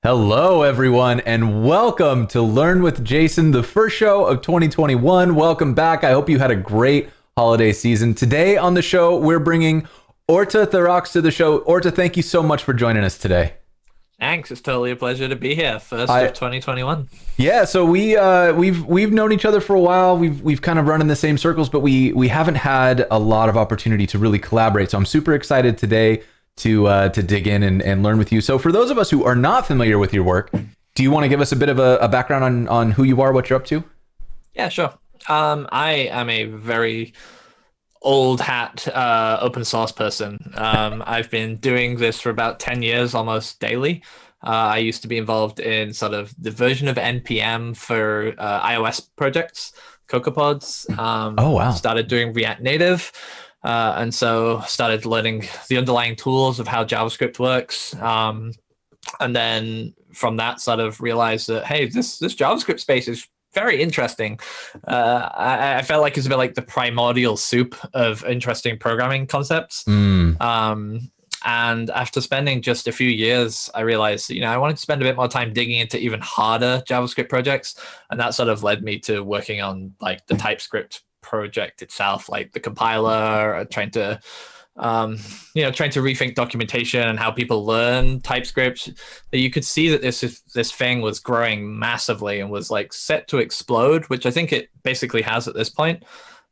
Hello, everyone, and welcome to Learn with Jason, the first show of 2021. Welcome back. I hope you had a great holiday season. Today on the show, we're bringing Orta Therox to the show. Orta, thank you so much for joining us today. Thanks. It's totally a pleasure to be here. First of 2021. Yeah, so we've known each other for a while. We've kind of run in the same circles, but we haven't had a lot of opportunity to really collaborate. So I'm super excited today to dig in and learn with you. So for those of us who are not familiar with your work, do you want to give us a bit of a background on who you are, what you're up to? Yeah, sure. I am a very old hat open source person. I've been doing this for about 10 years, almost daily. I used to be involved in sort of the version of NPM for iOS projects, CocoaPods. Oh, wow. Started doing React Native. And so started learning the underlying tools of how JavaScript works. And then from that sort of realized that, hey, this JavaScript space is very interesting. I felt like it's a bit like the primordial soup of interesting programming concepts. And after spending just a few years, I realized, I wanted to spend a bit more time digging into even harder JavaScript projects. And that sort of led me to working on like the TypeScript project itself, like the compiler, trying to rethink documentation and how people learn TypeScript. You could see that this thing was growing massively and was like set to explode, which I think it basically has at this point.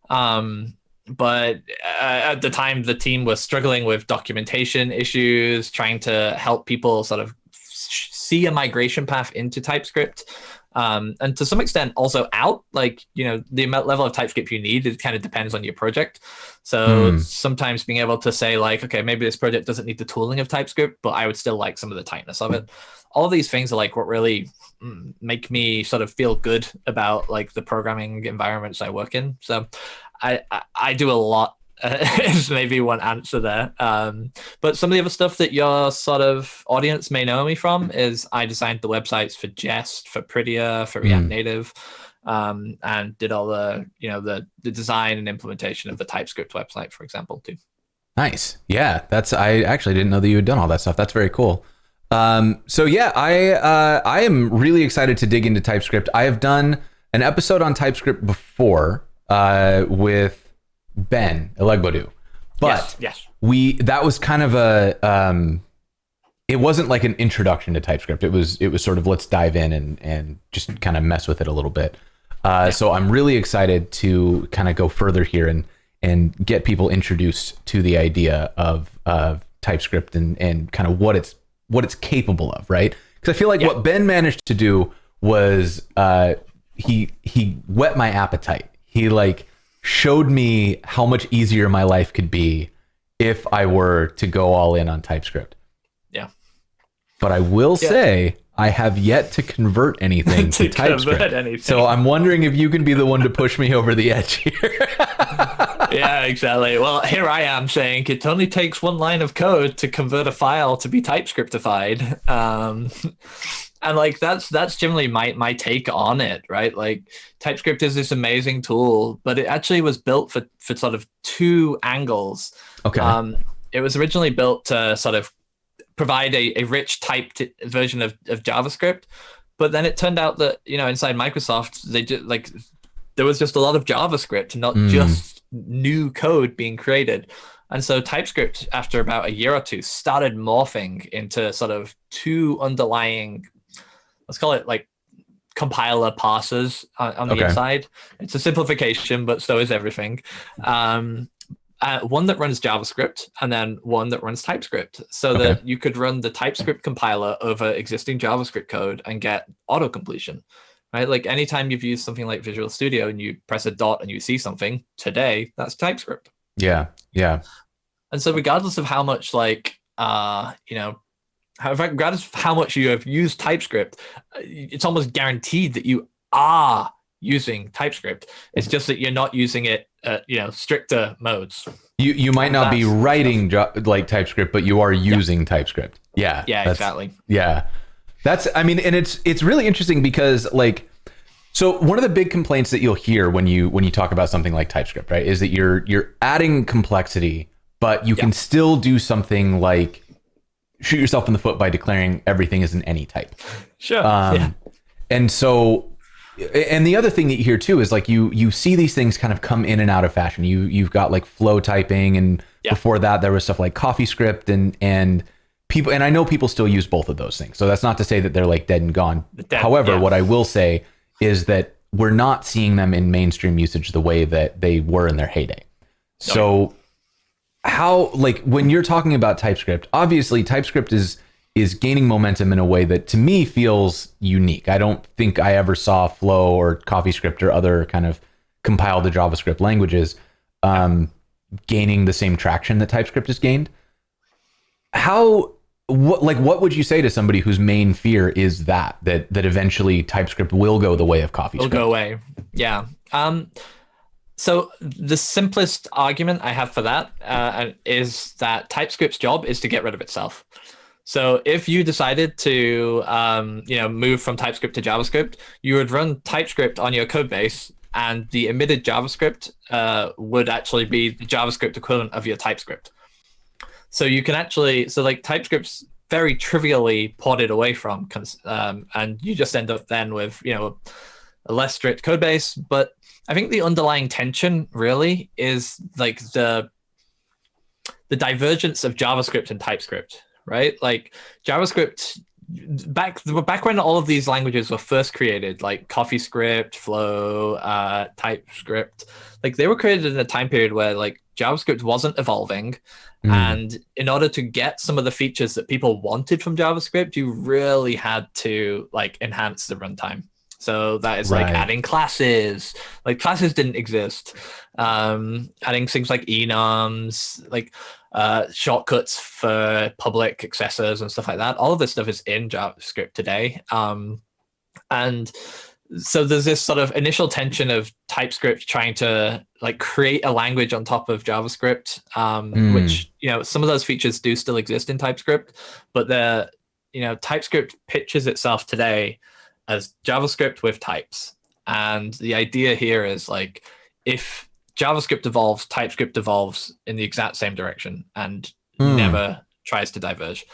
But at the time, the team was struggling with documentation issues, trying to help people sort of see a migration path into TypeScript. And to some extent also out, like, the level of TypeScript you need, it kind of depends on your project. So sometimes being able to say like, okay, maybe this project doesn't need the tooling of TypeScript, but I would still like some of the tightness of it. All of these things are like what really make me sort of feel good about like the programming environments I work in. So I do a lot. Is maybe one answer there. But some of the other stuff that your sort of audience may know me from is I designed the websites for Jest, for Prettier, for React Native, and did all the the design and implementation of the TypeScript website, for example, too. Nice. Yeah, I actually didn't know that you had done all that stuff. That's very cool. So yeah, I am really excited to dig into TypeScript. I have done an episode on TypeScript before with Ben Elegbodu, but yes. That was kind of it wasn't like an introduction to TypeScript. It was sort of let's dive in and just kind of mess with it a little bit. So I'm really excited to kind of go further here and get people introduced to the idea of TypeScript and kind of what it's capable of, right? Because I feel like what Ben managed to do was he whet my appetite. He like showed me how much easier my life could be if I were to go all in on TypeScript. Yeah. But I will say I have yet to convert anything to TypeScript. So I'm wondering if you can be the one to push me over the edge here. Yeah, exactly. Well, here I am saying it only takes one line of code to convert a file to be TypeScriptified. And like that's generally my take on it, right? Like TypeScript is this amazing tool, but it actually was built for sort of two angles. Okay. It was originally built to sort of provide a rich typed version of JavaScript, but then it turned out that inside Microsoft there was just a lot of JavaScript, not just new code being created. And so TypeScript, after about a year or two, started morphing into sort of two underlying, let's call it like compiler parsers on the inside. It's a simplification, but so is everything. One that runs JavaScript and then one that runs TypeScript, so that you could run the TypeScript compiler over existing JavaScript code and get auto-completion, right? Like anytime you've used something like Visual Studio and you press a dot and you see something today, that's TypeScript. Yeah. And so regardless of how much regardless of how much you have used TypeScript, it's almost guaranteed that you are using TypeScript. It's just that you're not using it at stricter modes. You might not be writing like TypeScript, but you are using TypeScript. Yeah. Yeah, exactly. Yeah. And it's really interesting because like, so one of the big complaints that you'll hear when you talk about something like TypeScript, right, is that you're adding complexity, but you can still do something like shoot yourself in the foot by declaring everything as an any type. Sure. Yeah. And so, and the other thing that you hear too is like you see these things kind of come in and out of fashion. You've got like flow typing, and before that there was stuff like CoffeeScript, and people, and I know people still use both of those things. So that's not to say that they're like dead and gone. However, what I will say is that we're not seeing them in mainstream usage the way that they were in their heyday. So how, like when you're talking about TypeScript, obviously TypeScript is gaining momentum in a way that to me feels unique. I don't think I ever saw Flow or CoffeeScript or other kind of compiled to JavaScript languages gaining the same traction that TypeScript has gained. What would you say to somebody whose main fear is that eventually TypeScript will go the way of CoffeeScript? Will go away. Yeah. So the simplest argument I have for that is that TypeScript's job is to get rid of itself. So if you decided to move from TypeScript to JavaScript, you would run TypeScript on your code base, and the emitted JavaScript would actually be the JavaScript equivalent of your TypeScript. So you can actually, TypeScript's very trivially ported away from, and you just end up then with, a less strict code base. But I think the underlying tension really is like the divergence of JavaScript and TypeScript, right? Like JavaScript, back when all of these languages were first created, like CoffeeScript, Flow, TypeScript, like they were created in a time period where like JavaScript wasn't evolving. And in order to get some of the features that people wanted from JavaScript, you really had to like enhance the runtime. So that is like adding classes. Like classes didn't exist. Adding things like enums, like shortcuts for public accessors and stuff like that. All of this stuff is in JavaScript today. And so there's this sort of initial tension of TypeScript trying to like create a language on top of JavaScript, which, some of those features do still exist in TypeScript, but TypeScript pitches itself today as JavaScript with types. And the idea here is like, if JavaScript evolves, TypeScript evolves in the exact same direction and never tries to diverge.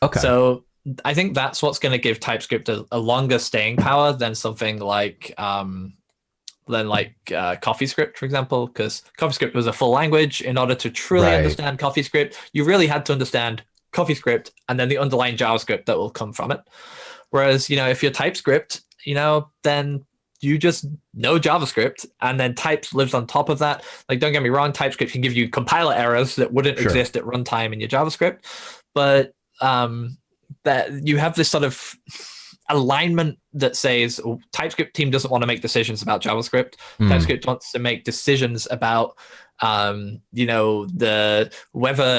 Okay. So I think that's what's going to give TypeScript a longer staying power than something like CoffeeScript, for example, because CoffeeScript was a full language. In order to truly understand CoffeeScript, you really had to understand CoffeeScript and then the underlying JavaScript that will come from it. Whereas, if you're TypeScript, then you just know JavaScript, and then types lives on top of that. Like, don't get me wrong, TypeScript can give you compiler errors that wouldn't exist at runtime in your JavaScript, but that you have this sort of alignment that says TypeScript team doesn't want to make decisions about JavaScript. TypeScript wants to make decisions about whether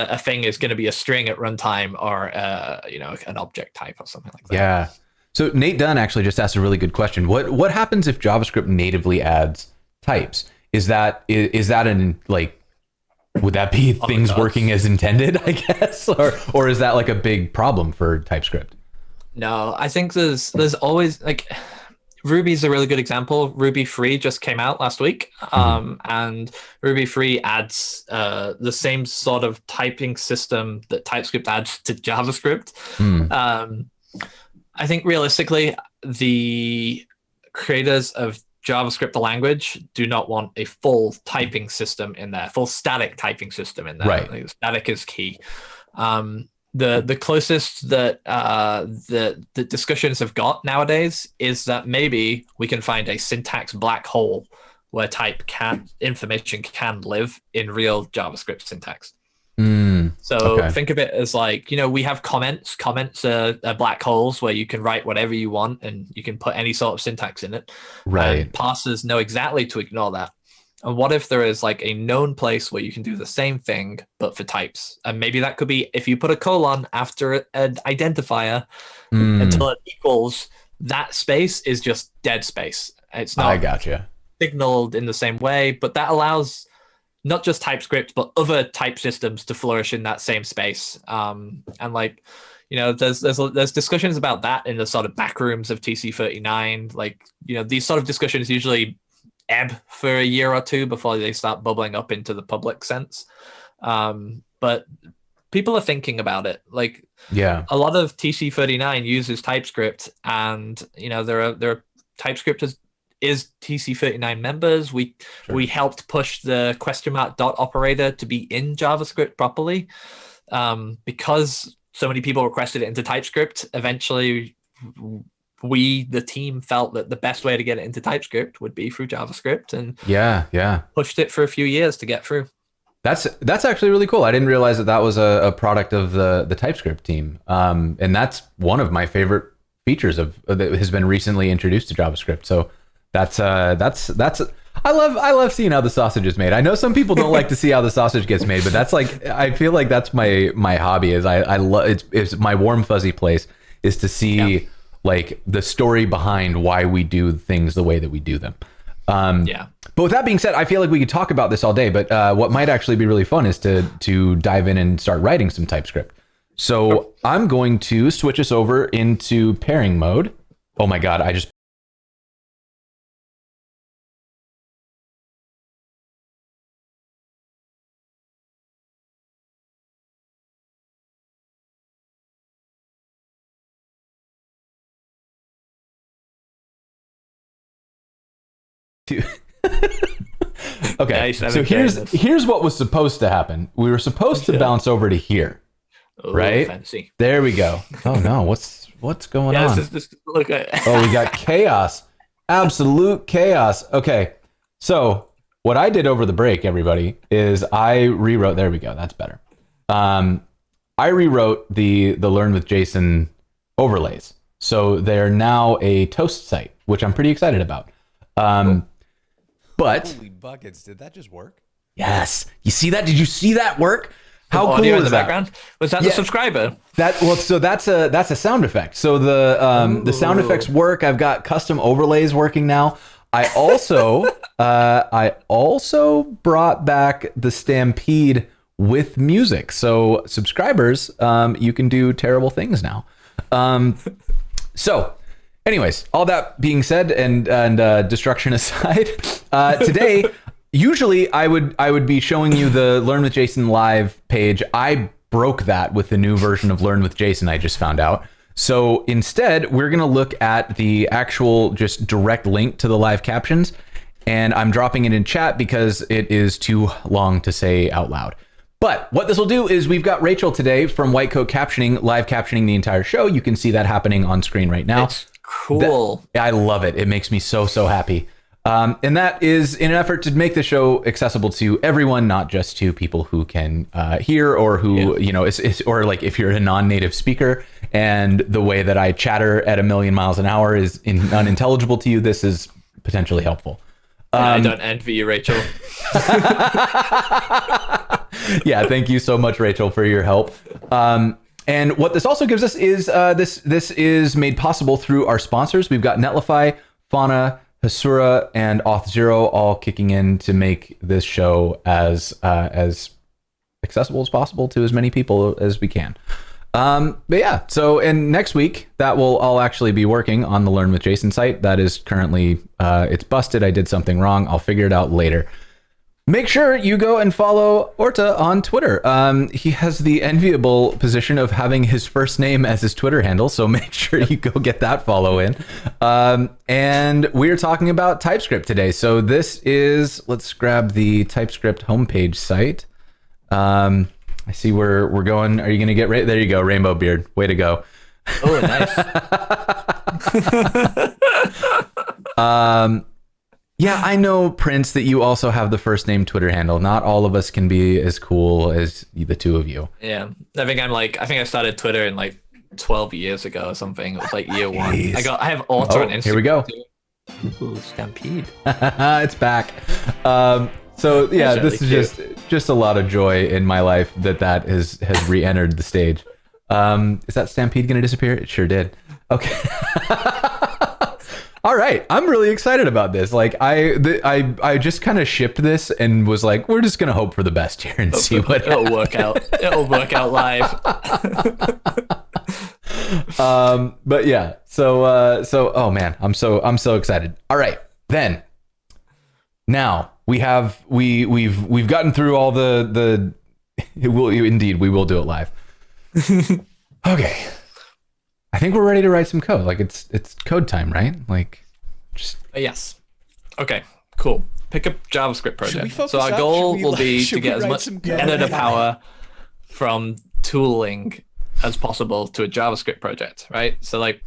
a thing is going to be a string at runtime or an object type or something like that. Yeah. So Nate Dunn actually just asked a really good question. What happens if JavaScript natively adds types? Is that would that be things working as intended, I guess? Or is that like a big problem for TypeScript? No, I think there's always like Ruby's a really good example. Ruby 3 just came out last week. And Ruby 3 adds the same sort of typing system that TypeScript adds to JavaScript. I think realistically, the creators of JavaScript, the language, do not want a full typing system in there, full static typing system in there. Right. Like, static is key. The closest that the discussions have got nowadays is that maybe we can find a syntax black hole where information can live in real JavaScript syntax. So think of it as like, we have comments. Comments are black holes where you can write whatever you want and you can put any sort of syntax in it. Right. And parsers know exactly to ignore that. And what if there is like a known place where you can do the same thing, but for types? And maybe that could be if you put a colon after an identifier until it equals, that space is just dead space. It's not I gotcha. signaled in the same way, but that allows not just TypeScript, but other type systems to flourish in that same space. And like, there's discussions about that in the sort of back rooms of TC39. Like, these sort of discussions usually ebb for a year or two before they start bubbling up into the public sense. But people are thinking about it. Like, Yeah. a lot of TC39 uses TypeScript, and there are TypeScript is TC39 members. We helped push the question mark dot operator to be in JavaScript properly, because so many people requested it into TypeScript. Eventually, we, the team, felt that the best way to get it into TypeScript would be through JavaScript, and pushed it for a few years to get through. That's actually really cool. I didn't realize that was a product of the TypeScript team, and that's one of my favorite features that has been recently introduced to JavaScript. So that's I love seeing how the sausage is made. I know some people don't like to see how the sausage gets made, but that's like, I feel like that's my hobby. Is I love it's my warm fuzzy place is to see like the story behind why we do things the way that we do them. But with that being said, I feel like we could talk about this all day, but what might actually be really fun is to dive in and start writing some TypeScript. So I'm going to switch us over into pairing mode. Oh my God, I just... Okay, nice. So here's what was supposed to happen. We were supposed to bounce over to here, right? Fancy. There we go. Oh no, what's going on? Look at. Oh, we got chaos, absolute chaos. Okay, so what I did over the break, everybody, is I rewrote. There we go. That's better. I rewrote the Learn with JSON overlays, so they're now a toast site, which I'm pretty excited about. But holy buckets, did that just work? Yes. You see that? Did you see that work? How cool audio is in the that? background? Was that the subscriber? So that's a sound effect. So the sound effects work. I've got custom overlays working now. I also brought back the Stampede with music. So subscribers, you can do terrible things now. So anyways, all that being said, and destruction aside, today, usually I would be showing you the Learn with JSON live page. I broke that with the new version of Learn with JSON I just found out. So instead, we're going to look at the actual just direct link to the live captions, and I'm dropping it in chat because it is too long to say out loud. But what this will do is we've got Rachel today from White Coat Captioning, live captioning the entire show. You can see that happening on screen right now. It's cool. I love it. It makes me so happy. And that is in an effort to make the show accessible to everyone, not just to people who can hear or who, or like if you're a non-native speaker and the way that I chatter at 1,000,000 miles an hour is unintelligible to you, this is potentially helpful. I don't envy you, Rachel. Yeah, thank you so much, Rachel, for your help. And what this also gives us is this is made possible through our sponsors. We've got Netlify, Fauna, Hasura, and Auth0 all kicking in to make this show as accessible as possible to as many people as we can. But yeah, so and next week that will all actually be working on the Learn with JSON site. That is currently it's busted. I did something wrong. I'll figure it out later. Make sure you go and follow Orta on Twitter. He has the enviable position of having his first name as his Twitter handle, so make sure you go get that follow in. And we're talking about TypeScript today. So this is, let's grab the TypeScript homepage site. I see we're going. Are you going to get right? There you go, Rainbow Beard. Way to go. Oh, nice. Yeah, I know, Prince, that you also have the first name Twitter handle. Not all of us can be as cool as the two of you. Yeah, I think I started Twitter in like 12 years ago or something. It was like year one. I have Orta on Instagram. Here we go. Ooh, Stampede. It's back. So yeah, That's this really is just a lot of joy in my life that has re-entered the stage. Is that Stampede going to disappear? It sure did. Okay. All right, I'm really excited about this. Like I just kind of shipped this and was like, we're just gonna hope for the best here and see what it'll work out. It'll work out live. But yeah, so oh man, I'm so excited. All right, then now we've gotten through all the It will indeed. We will do it live. Okay. I think we're ready to write some code. Like it's code time, right? Like just Yes. Okay, cool. Pick up JavaScript project. focus So our up? goal Should we, will like, be should to we get as write much some code? editor power from tooling as possible to a JavaScript project, right? So like,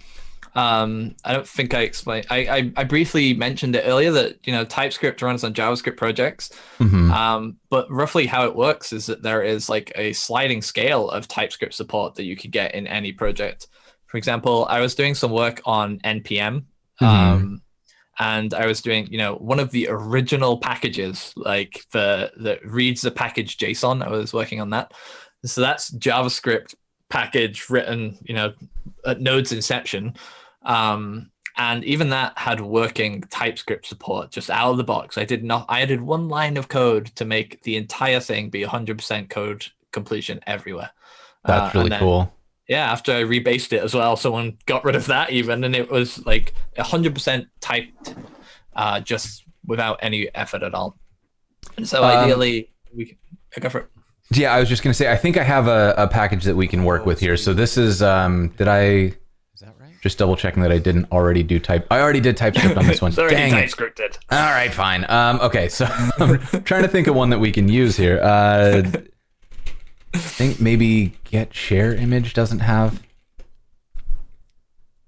I don't think I explained. I briefly mentioned it earlier that TypeScript runs on JavaScript projects. But roughly how it works is that there is like a sliding scale of TypeScript support that you could get in any project. For example, I was doing some work on NPM. And I was doing, one of the original packages, like that reads the package JSON. I was working on that. So that's JavaScript package written, at Node's inception. And even that had working TypeScript support just out of the box. I added one line of code to make the entire thing be 100% code completion everywhere. that's really cool. Yeah, after I rebased it as well, someone got rid of that even, and it was like 100% typed, just without any effort at all. And so ideally, we can go for it. Yeah, I was just gonna say, I think I have a package that we can work with here. So this is, did I? Is that right? Just double checking that I didn't already do I already did TypeScript on this one. It's already Dang it. TypeScripted. All right, fine. Okay, so I'm trying to think of one that we can use here. I think maybe get share image doesn't have.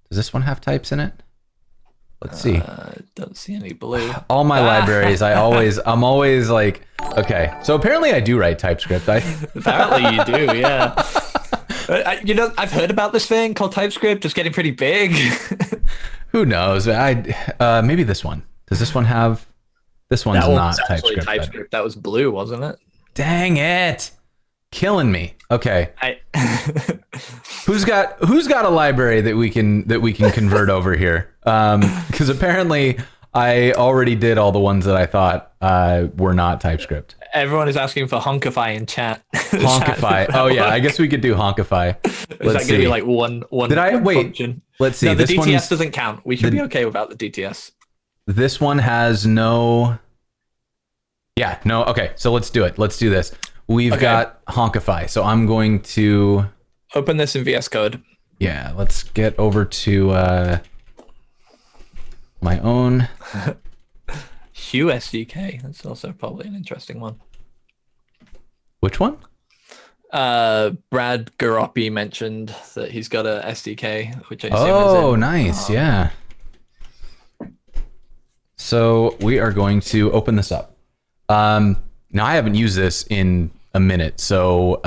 Does this one have types in it? Let's see. Don't see any blue. All my libraries, I'm always like, okay. So apparently I do write TypeScript. Apparently you do, yeah. I've heard about this thing called TypeScript. It's getting pretty big. Who knows? Maybe this one. Does this one have? This one's not TypeScript. TypeScript. That was blue, wasn't it? Dang it! Killing me. Okay. Who's got a library that we can convert over here? Because apparently I already did all the ones that I thought were not TypeScript. Everyone is asking for Honkify in chat. Honkify. Oh yeah, I guess we could do Honkify. Is that going to be like one? Did I wait? Function? Let's see. No, the this DTS doesn't count. We should be okay without the DTS. This one has no. Yeah. No. Okay. So let's do it. Let's do this. We've got Honkify. So I'm going to open this in VS Code. Yeah. Let's get over to my own. Hue SDK. That's also probably an interesting one. Which one? Brad Garoppy mentioned that he's got a SDK, which I assume is nice. Yeah. So we are going to open this up. Now I haven't used this in a minute, so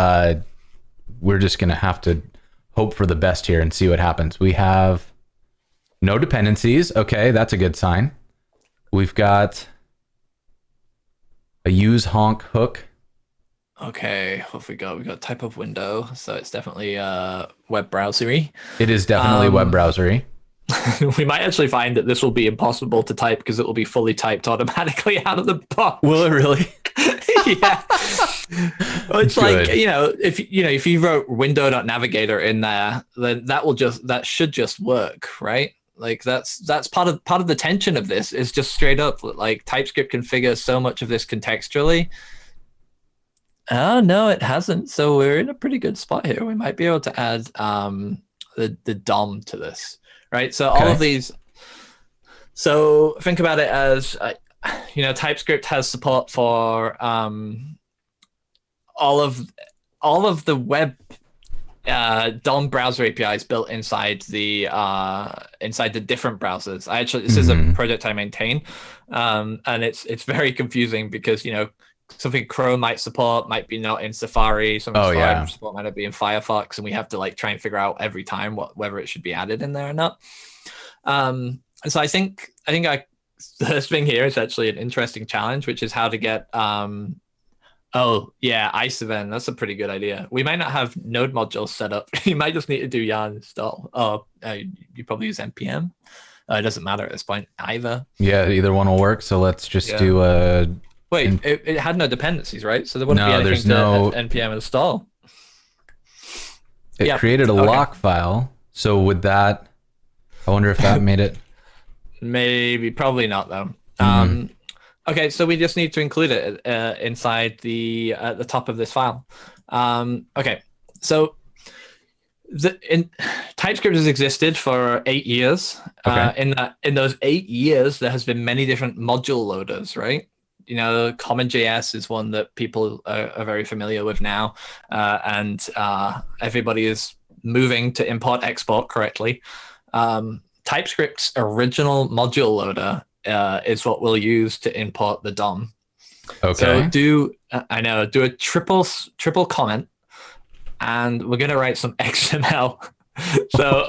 we're just going to have to hope for the best here and see what happens. We have no dependencies. Okay, that's a good sign. We've got a use honk hook. Okay, what have we got? We got type of window, so it's definitely web browsery. It is definitely web browsery. We might actually find that this will be impossible to type because it will be fully typed automatically out of the box. Will it really? Yeah. Well, it's good. Like, if you wrote window.navigator in there, then that should just work, right? Like that's part of the tension of this is just straight up like TypeScript configures so much of this contextually. Oh no, it hasn't. So we're in a pretty good spot here. We might be able to add the DOM to this, right? So all of these. So think about it as TypeScript has support for all of the web DOM browser APIs built inside the different browsers. This is a project I maintain, and it's very confusing because something Chrome might support might be not in Safari. Something Safari support might not be in Firefox, and we have to like try and figure out every time whether it should be added in there or not. And so I think the first thing here is actually an interesting challenge, which is how to get iSven. That's a pretty good idea. We might not have node modules set up. You might just need to do yarn install. You probably use npm. It doesn't matter at this point either. Yeah, either one will work. So let's just do a. Wait, it had no dependencies, right? So there wouldn't be anything to npm install. It created a lock file. So would that? I wonder if that made it. Maybe, probably not though. Okay, so we just need to include it inside the at the top of this file. Okay, so TypeScript has existed for 8 years. Okay. In those 8 years, there has been many different module loaders, right? CommonJS is one that people are very familiar with now, and everybody is moving to import export correctly. TypeScript's original module loader is what we'll use to import the DOM. Okay. So do a triple comment, and we're gonna write some XML. So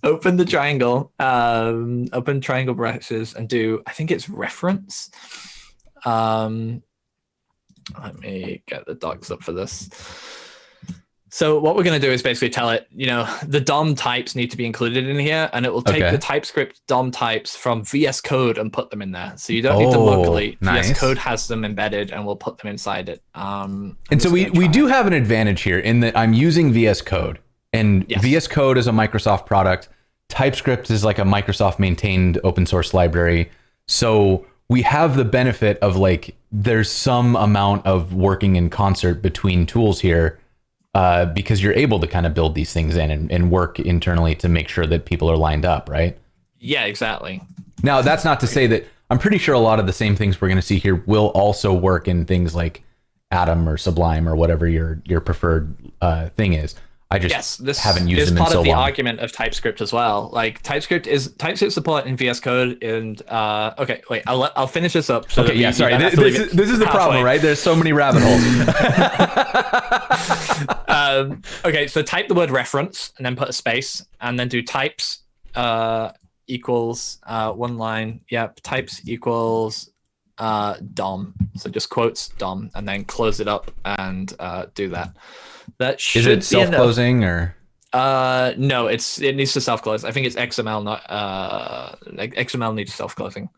open the triangle, open triangle brackets, and do, I think it's reference. Let me get the docs up for this. So what we're going to do is basically tell it, the DOM types need to be included in here, and it will take the TypeScript DOM types from VS Code and put them in there. So you don't need them locally. Nice. VS Code has them embedded, and we'll put them inside it. And so we do have an advantage here in that I'm using VS Code, and Yes. VS Code is a Microsoft product. TypeScript is like a Microsoft maintained open source library. So we have the benefit of there's some amount of working in concert between tools here. Because you're able to kind of build these things in and work internally to make sure that people are lined up, right? Yeah, exactly. Now, that's not to say that I'm pretty sure a lot of the same things we're going to see here will also work in things like Atom or Sublime or whatever your preferred thing is. I just haven't used them in so long. This is part of the argument of TypeScript as well. Like TypeScript support in VS Code, and okay, wait, I'll finish this up. So okay, sorry. This is the problem, right? There's so many rabbit holes. Okay, so type the word reference and then put a space, and then do types equals one line. Yep, types equals DOM. So just quotes DOM, and then close it up and do that. That should be self-closing or no, it needs to self-close. I think it's XML, not XML needs self-closing. Do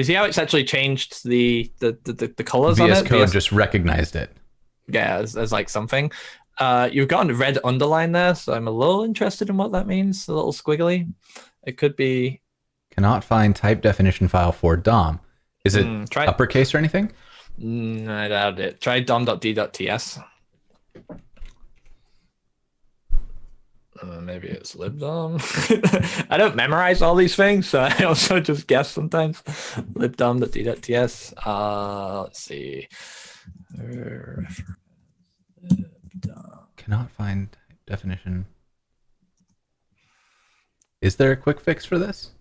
you see how it's actually changed the colors on it? VS Code just recognized it. Yeah, as like something. You've got a red underline there, so I'm a little interested in what that means. A little squiggly. It could be cannot find type definition file for DOM. Is it uppercase or anything? I doubt it. Try dom.d.ts. Maybe it's libdom. I don't memorize all these things, so I also just guess sometimes. Libdom.d.ts. Let's see. Cannot find definition. Is there a quick fix for this?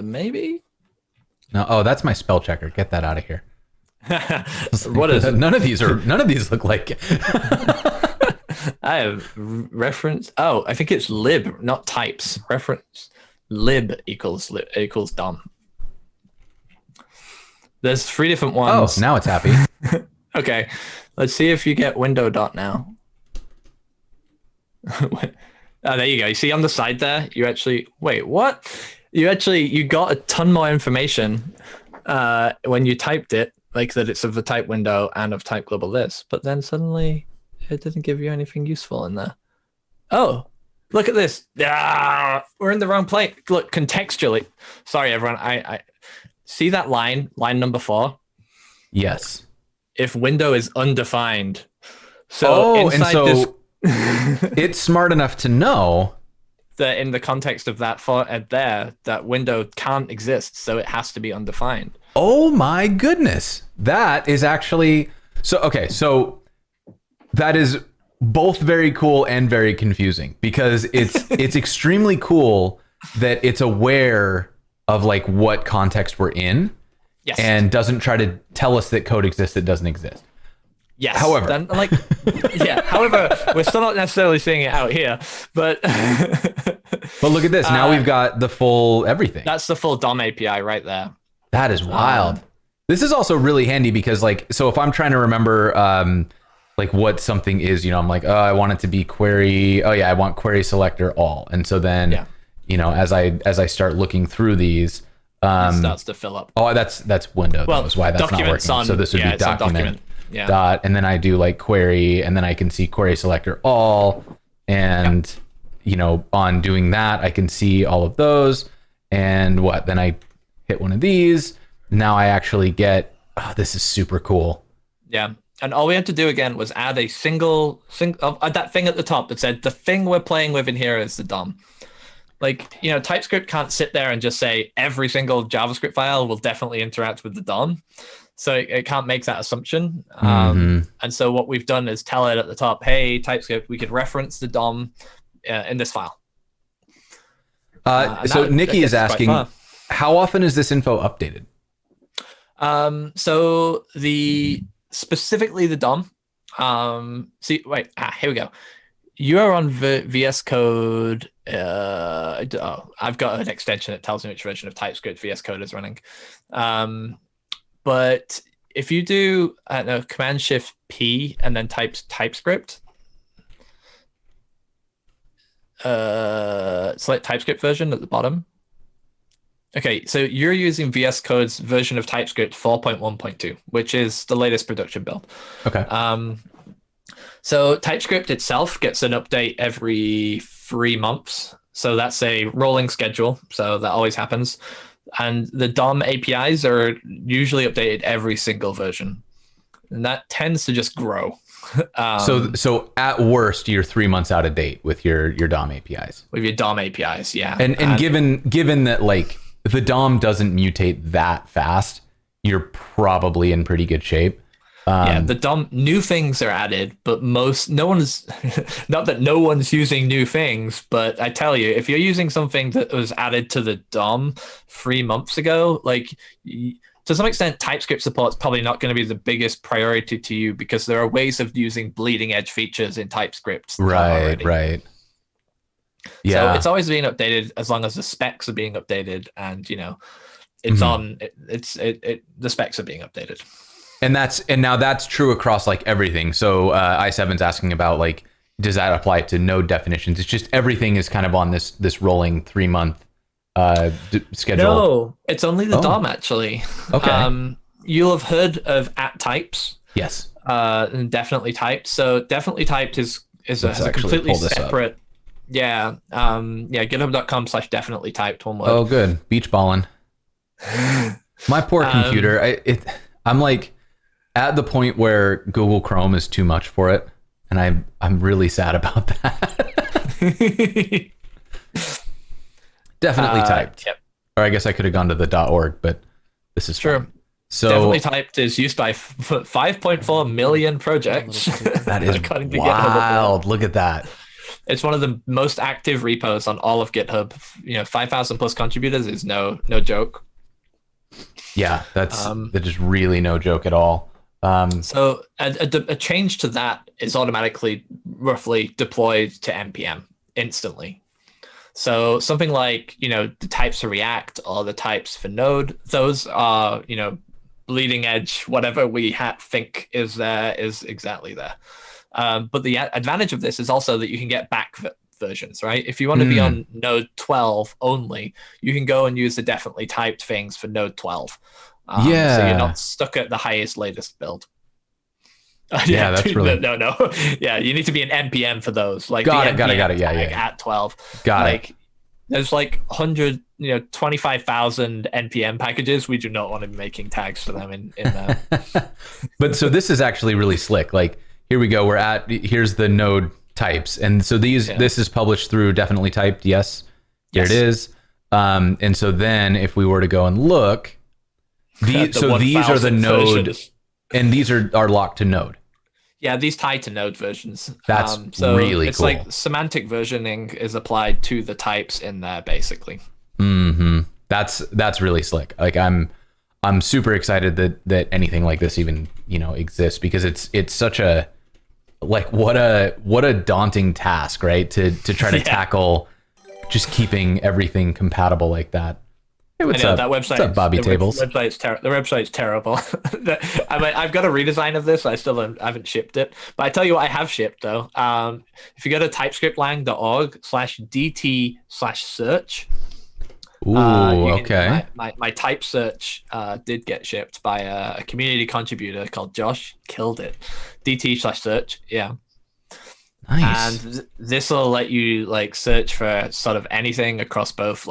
Maybe. No. Oh, that's my spell checker. Get that out of here. What is it? None of these look like it. I have reference. Oh, I think it's lib, not types. Reference lib equals DOM. There's 3 different ones. Oh, now it's happy. Okay, let's see if you get window dot now. Oh, there you go. You see on the side there, you actually wait. What? You got a ton more information when you typed it, like that it's of the type window and of type global list, but then suddenly it didn't give you anything useful in there. Oh, look at this. We're in the wrong place. Look, contextually. Sorry, everyone. I see that line number 4. Yes. If window is undefined. So this it's smart enough to know that in the context of that that window can't exist, so it has to be undefined. Oh my goodness. That is actually so that is both very cool and very confusing, because it's extremely cool that it's aware of what context we're in. Yes. And doesn't try to tell us that code exists that doesn't exist. Yes. However, however, we're still not necessarily seeing it out here, but look at this. Now we've got the full everything. That's the full DOM API right there. That is wild. This is also really handy because so if I'm trying to remember what something is, I'm like, oh, I want it to be query. Oh yeah, I want query selector all. And so then, as I start looking through these, it starts to fill up. Oh, that's window. Well, that was why that's not working. So this would be document. Dot, and then I do query, and then I can see query selector all, and on doing that I can see all of those, and then I hit one of these. Now I actually get, this is super cool. Yeah. And all we had to do again was add a single that thing at the top that said the thing we're playing with in here is the DOM. Like, TypeScript can't sit there and just say every single JavaScript file will definitely interact with the DOM. So it can't make that assumption. And so what we've done is tell it at the top, hey, TypeScript, we could reference the DOM in this file. So Nikki is asking, how often is this info updated? So specifically the DOM. Here we go. You are on VS Code. I've got an extension that tells me which version of TypeScript VS Code is running. But if you do Command-Shift-P and then types TypeScript, select TypeScript version at the bottom. Okay, so you're using VS Code's version of TypeScript 4.1.2, which is the latest production build. Okay. So TypeScript itself gets an update every 3 months. So that's a rolling schedule. So that always happens. And the DOM APIs are usually updated every single version. And that tends to just grow. So at worst, you're 3 months out of date with your DOM APIs. With your DOM APIs, yeah. And given that like the DOM doesn't mutate that fast, you're probably in pretty good shape. The DOM new things are added, but not that no one's using new things, but I tell you, if you're using something that was added to the DOM 3 months ago, like to some extent, TypeScript support is probably not going to be the biggest priority to you because there are ways of using bleeding edge features in TypeScript. Right. Yeah. So it's always being updated as long as the specs are being updated, and the specs are being updated. And now that's true across like everything. So i7's asking about like, does that apply to node definitions? It's just everything is kind of on this rolling 3 month schedule. No, it's only the DOM actually. Okay. You'll have heard of @types. Yes. And definitely typed. So definitely typed has a completely separate. Yeah. GitHub.com /definitely typed, one word. Oh, good. Beach balling. My poor computer. I'm like at the point where Google Chrome is too much for it, and I'm really sad about that. Definitely typed. Yep. Or I guess I could have gone to the .org, but this is sure. fine. So definitely typed is used by 5.4 million projects. That is wild. Look at that. It's one of the most active repos on all of GitHub. 5,000 plus contributors is no joke. Yeah, that is really no joke at all. So a change to that is automatically roughly deployed to NPM instantly. So something like, the types for React or the types for Node, those are, bleeding edge, whatever we think is there is exactly there. But the advantage of this is also that you can get back versions, right? If you want to be on Node 12 only, you can go and use the definitely typed things for Node 12. So you're not stuck at the latest build. Yeah, that's really... No. Yeah, you need to be an NPM for those. Like got it. Yeah. @12. Got it. There's like 25,000 NPM packages. We do not want to be making tags for them in there. But so this is actually really slick. Like, here we go. Here's the node types. And so this is published through definitely typed. Yes. There it is. And so then if we were to go and look, these are the node versions. And these are locked to node. Yeah, these tie to node versions. That's so really it's cool. It's like semantic versioning is applied to the types in there, basically. That's really slick. Like I'm super excited that anything like this even exists, because it's such a what a daunting task, right? To try to tackle just keeping everything compatible like that. Hey, what's up? That website, what's up, Bobby Tables? The website's terrible. I've got a redesign of this. I haven't shipped it, but I tell you what I have shipped though. If you go to typescriptlang.org/dt/search. Ooh, okay. My type search did get shipped by a community contributor called Josh. Killed it. dt/search. Yeah. Nice. And this will let you search for sort of anything across both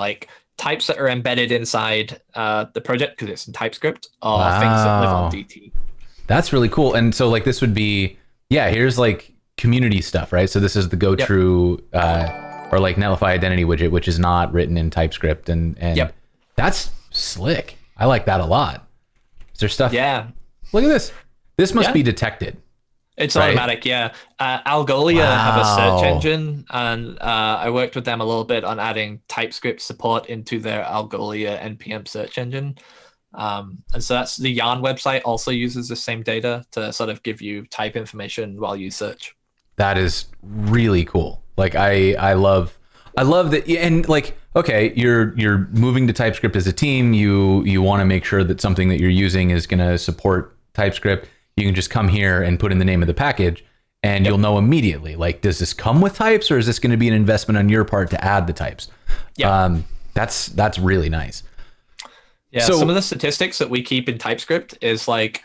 types that are embedded inside the project because it's in TypeScript, or things that live on DT. That's really cool. And so like this would be, here's like community stuff, right? So this is the go true or like Netlify identity widget, which is not written in TypeScript, and that's slick. I like that a lot. Is there stuff? Yeah. Look at this. This must be detected. It's right? automatic, yeah. Algolia have a search engine, and I worked with them a little bit on adding TypeScript support into their Algolia NPM search engine. And so that's the Yarn website also uses the same data to sort of give you type information while you search. That is really cool. Like I love that. And like, okay, you're moving to TypeScript as a team. You want to make sure that something that you're using is going to support TypeScript. You can just come here and put in the name of the package, and you'll know immediately, like, does this come with types, or is this going to be an investment on your part to add the types? That's really nice. Yeah, so some of the statistics that we keep in TypeScript is like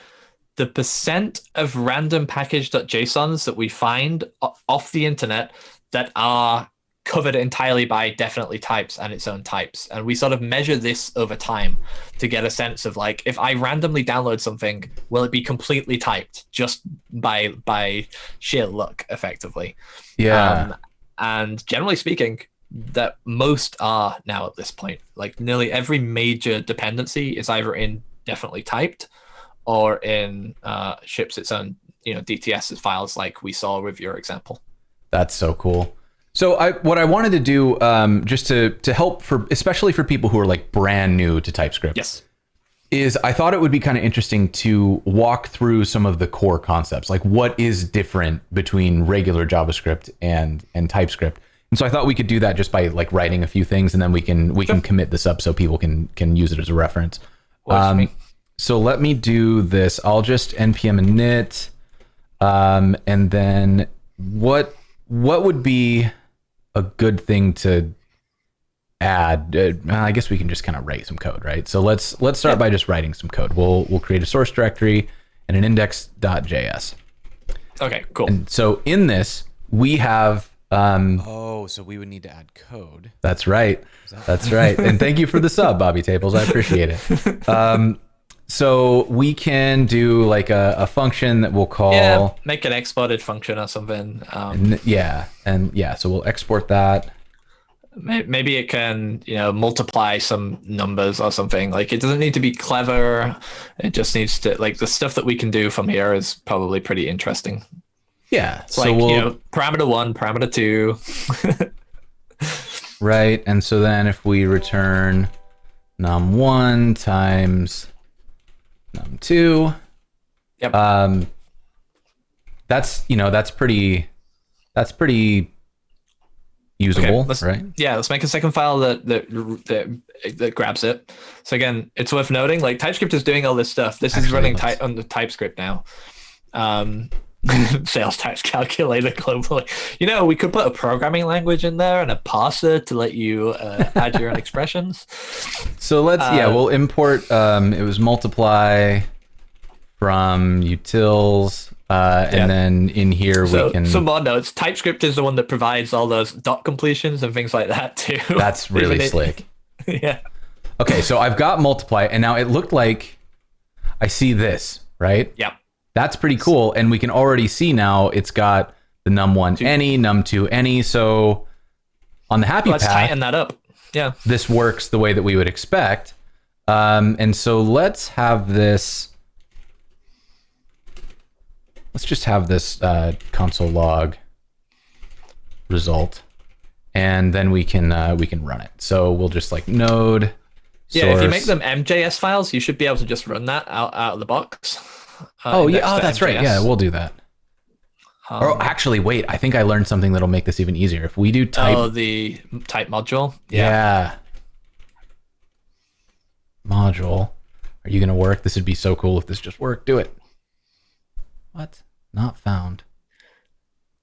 the percent of random package.jsons that we find off the internet that are covered entirely by definitely types and its own types. And we sort of measure this over time to get a sense of like, if I randomly download something, will it be completely typed just by sheer luck, effectively? Yeah. And generally speaking, that most are now at this point. Like nearly every major dependency is either in definitely typed or in ships its own DTS files, like we saw with your example. That's so cool. So what I wanted to do, just to help especially for people who are like brand new to TypeScript, is I thought it would be kind of interesting to walk through some of the core concepts, like what is different between regular JavaScript and TypeScript. And so I thought we could do that just by like writing a few things, and then we can commit this up so people can use it as a reference. So let me do this. I'll just npm init, and then what would be a good thing to add? I guess we can just kind of write some code, right? So let's start by just writing some code. We'll create a source directory and an index.js. Okay, cool. And so in this we have so we would need to add code. That's right. That's right. And thank you for the sub, Bobby Tables. I appreciate it. So we can do like a function that we'll call... make an exported function or something. So we'll export that. Maybe it can, multiply some numbers or something. Like it doesn't need to be clever. It just needs to, like, the stuff that we can do from here is probably pretty interesting. Yeah. It's so like, parameter 1, parameter 2. Right. And so then if we return num1 times num2, that's pretty usable, right? Yeah, let's make a second file that grabs it. So again, it's worth noting, like, TypeScript is doing all this stuff. This is running on the TypeScript now. Sales tax calculator globally. We could put a programming language in there and a parser to let you add your own expressions. So we'll import, it was multiply from utils, and then in here we can... Some more notes. TypeScript is the one that provides all those dot completions and things like that too. That's really slick. Yeah. Okay, so I've got multiply, and now it looked like I see this, right? Yeah. That's pretty cool, and we can already see now it's got the num1 any, num2 any, so on the happy path... Let's tighten that up. Yeah. This works the way that we would expect. And so let's have this... Let's just have this console log result, and then we can run it. So we'll just like node source. Yeah, if you make them MJS files, you should be able to just run that out of the box. That's right. Yeah, we'll do that. Or actually, wait, I think I learned something that'll make this even easier. If we do type... the type module? Yeah. Module. Are you going to work? This would be so cool if this just worked. Do it. What? Not found.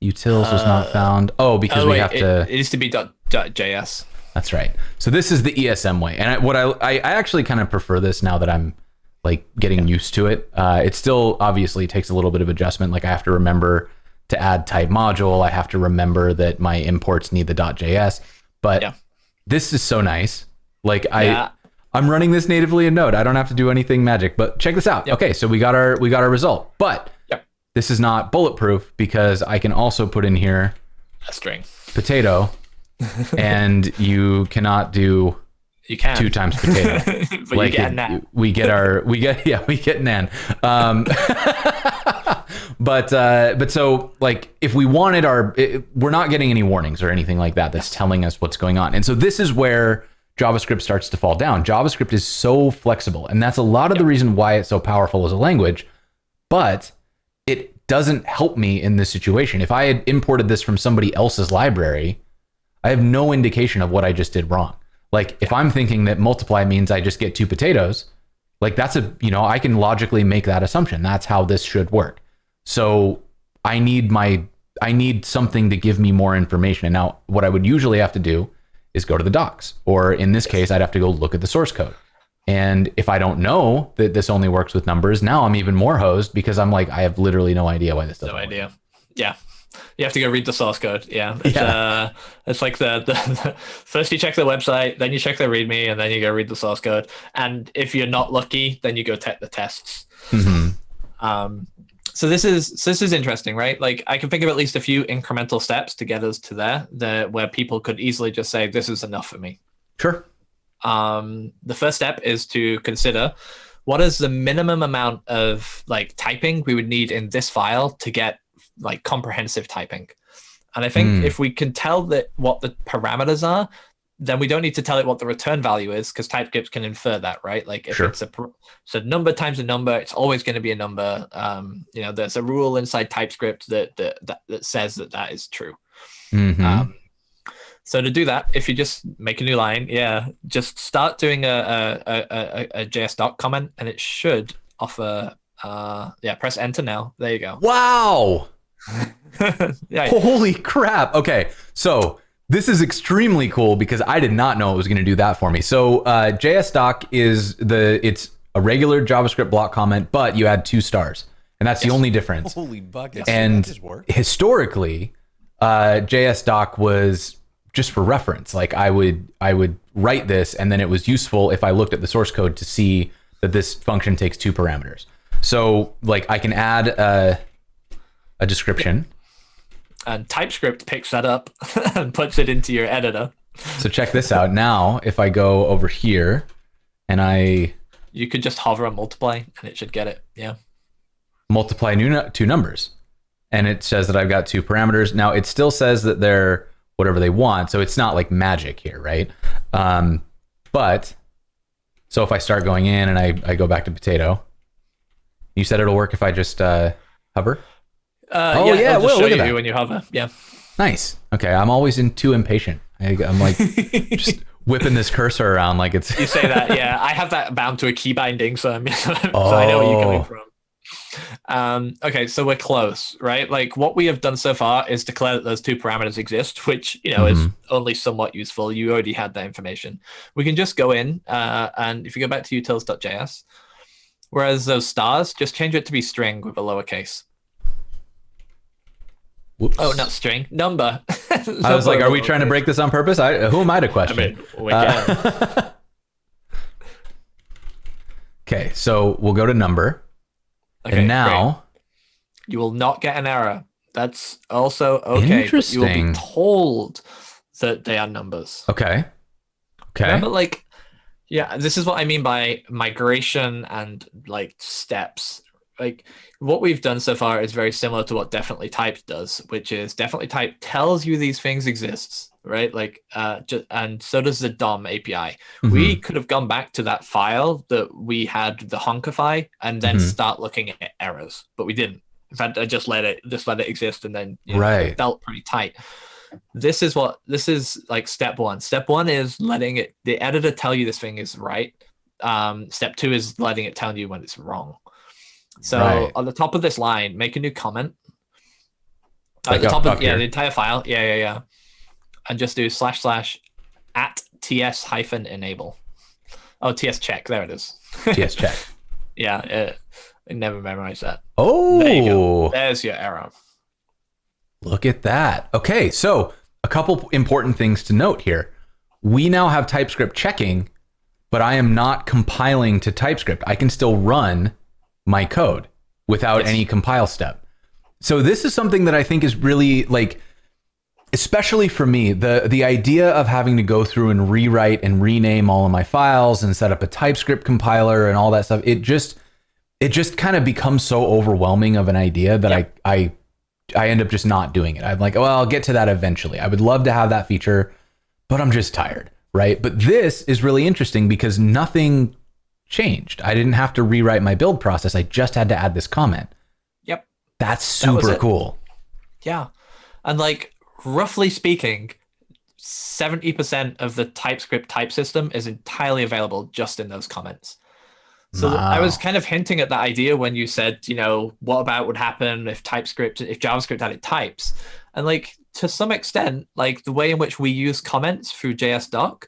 Utils was not found. Because we have to... It needs to be .js. That's right. So this is the ESM way. And I actually kind of prefer this now that I'm like getting used to it. It still obviously takes a little bit of adjustment. Like I have to remember to add type module. I have to remember that my imports need the .js. But this is so nice. Like I'm running this natively in Node. I don't have to do anything magic, but check this out. Yep. Okay, so we got our result, but this is not bulletproof because I can also put in here a string potato, and you cannot do 2 times potato. but like you get nan. We get nan. But so like if we wanted we're not getting any warnings or anything like that that's telling us what's going on. And so this is where JavaScript starts to fall down. JavaScript is so flexible, and that's a lot of the reason why it's so powerful as a language, but it doesn't help me in this situation. If I had imported this from somebody else's library, I have no indication of what I just did wrong. Like if I'm thinking that multiply means I just get 2 potatoes, like that's I can logically make that assumption. That's how this should work. So I need something to give me more information. And now what I would usually have to do is go to the docs, or in this case, I'd have to go look at the source code. And if I don't know that this only works with numbers, now I'm even more hosed because I'm like, I have literally no idea why this doesn't work. No idea. Yeah. You have to go read the source code. Yeah. It's like the first you check the website, then you check the README, and then you go read the source code. And if you're not lucky, then you go test the tests. Mm-hmm. So this is interesting, right? Like I can think of at least a few incremental steps to get us to there where people could easily just say, this is enough for me. Sure. The first step is to consider what is the minimum amount of like typing we would need in this file to get like comprehensive typing. And I think if we can tell that what the parameters are, then we don't need to tell it what the return value is, because TypeScript can infer that, right? Like if it's a number times a number, it's always going to be a number. There's a rule inside TypeScript that says that is true. Mm-hmm. So to do that, if you just make a new line, just start doing a JS doc comment, and it should offer. Press enter now. There you go. Wow. Holy crap. Okay, so this is extremely cool because I did not know it was going to do that for me. So JSDoc it's a regular JavaScript block comment, but you add 2 stars, and that's the only difference. Holy buckets. And historically, JSDoc was just for reference. Like I would write this, and then it was useful if I looked at the source code to see that this function takes 2 parameters. So like I can add a description. And TypeScript picks that up and puts it into your editor. So check this out. Now, if I go over here and you could just hover and multiply, and it should get it. Yeah. Multiply 2 numbers, and it says that I've got 2 parameters. Now it still says that they're whatever they want. So it's not like magic here, right? But so if I start going in and I go back to potato, you said it'll work if I just hover? It will. Look at that. You when you hover. Yeah. Nice. Okay, I'm always too impatient. I'm like just whipping this cursor around like it's. You say that, yeah. I have that bound to a key binding, so I know where you're coming from. Okay, so we're close, right? Like what we have done so far is declare that those 2 parameters exist, which is only somewhat useful. You already had that information. We can just go in and if you go back to utils.js, whereas those stars, just change it to be string with a lowercase. Whoops. Oh, not string, number. I was like, are we trying to break this on purpose? Who am I to question? I mean, we can. Okay, so we'll go to number. Okay, and now great. You will not get an error. That's also okay. Interesting. But you will be told that they are numbers. Okay. Remember, like, this is what I mean by migration and like steps. Like what we've done so far is very similar to what Definitely Typed does, which is Definitely Typed tells you these things exists, right? Like, and so does the DOM API. Mm-hmm. We could have gone back to that file that we had the honkerify and then start looking at errors, but we didn't. In fact, I just let it exist, and then it felt pretty tight. This is like step 1. Step 1 is letting the editor tell you this thing is right. Step 2 is letting it tell you when it's wrong. So on the top of this line, make a new comment. At the top of the entire file. Yeah. And just do / at ts-enable. Oh, ts check. There it is. Ts check. I never memorized that. Oh, there you go. There's your error. Look at that. Okay, so a couple important things to note here. We now have TypeScript checking but I am not compiling to TypeScript. I can still run my code without any compile step. So this is something that I think is really like, especially for me, the idea of having to go through and rewrite and rename all of my files and set up a TypeScript compiler and all that stuff. It just kind of becomes so overwhelming of an idea that I end up just not doing it. I'm like, well, I'll get to that eventually. I would love to have that feature, but I'm just tired, right? But this is really interesting because nothing changed. I didn't have to rewrite my build process. I just had to add this comment. Yep. That's super cool. Yeah. And like, roughly speaking, 70% of the TypeScript type system is entirely available just in those comments. So I was kind of hinting at that idea when you said, you know, what about would happen if JavaScript added types? And like, to some extent, like the way in which we use comments through JSDoc,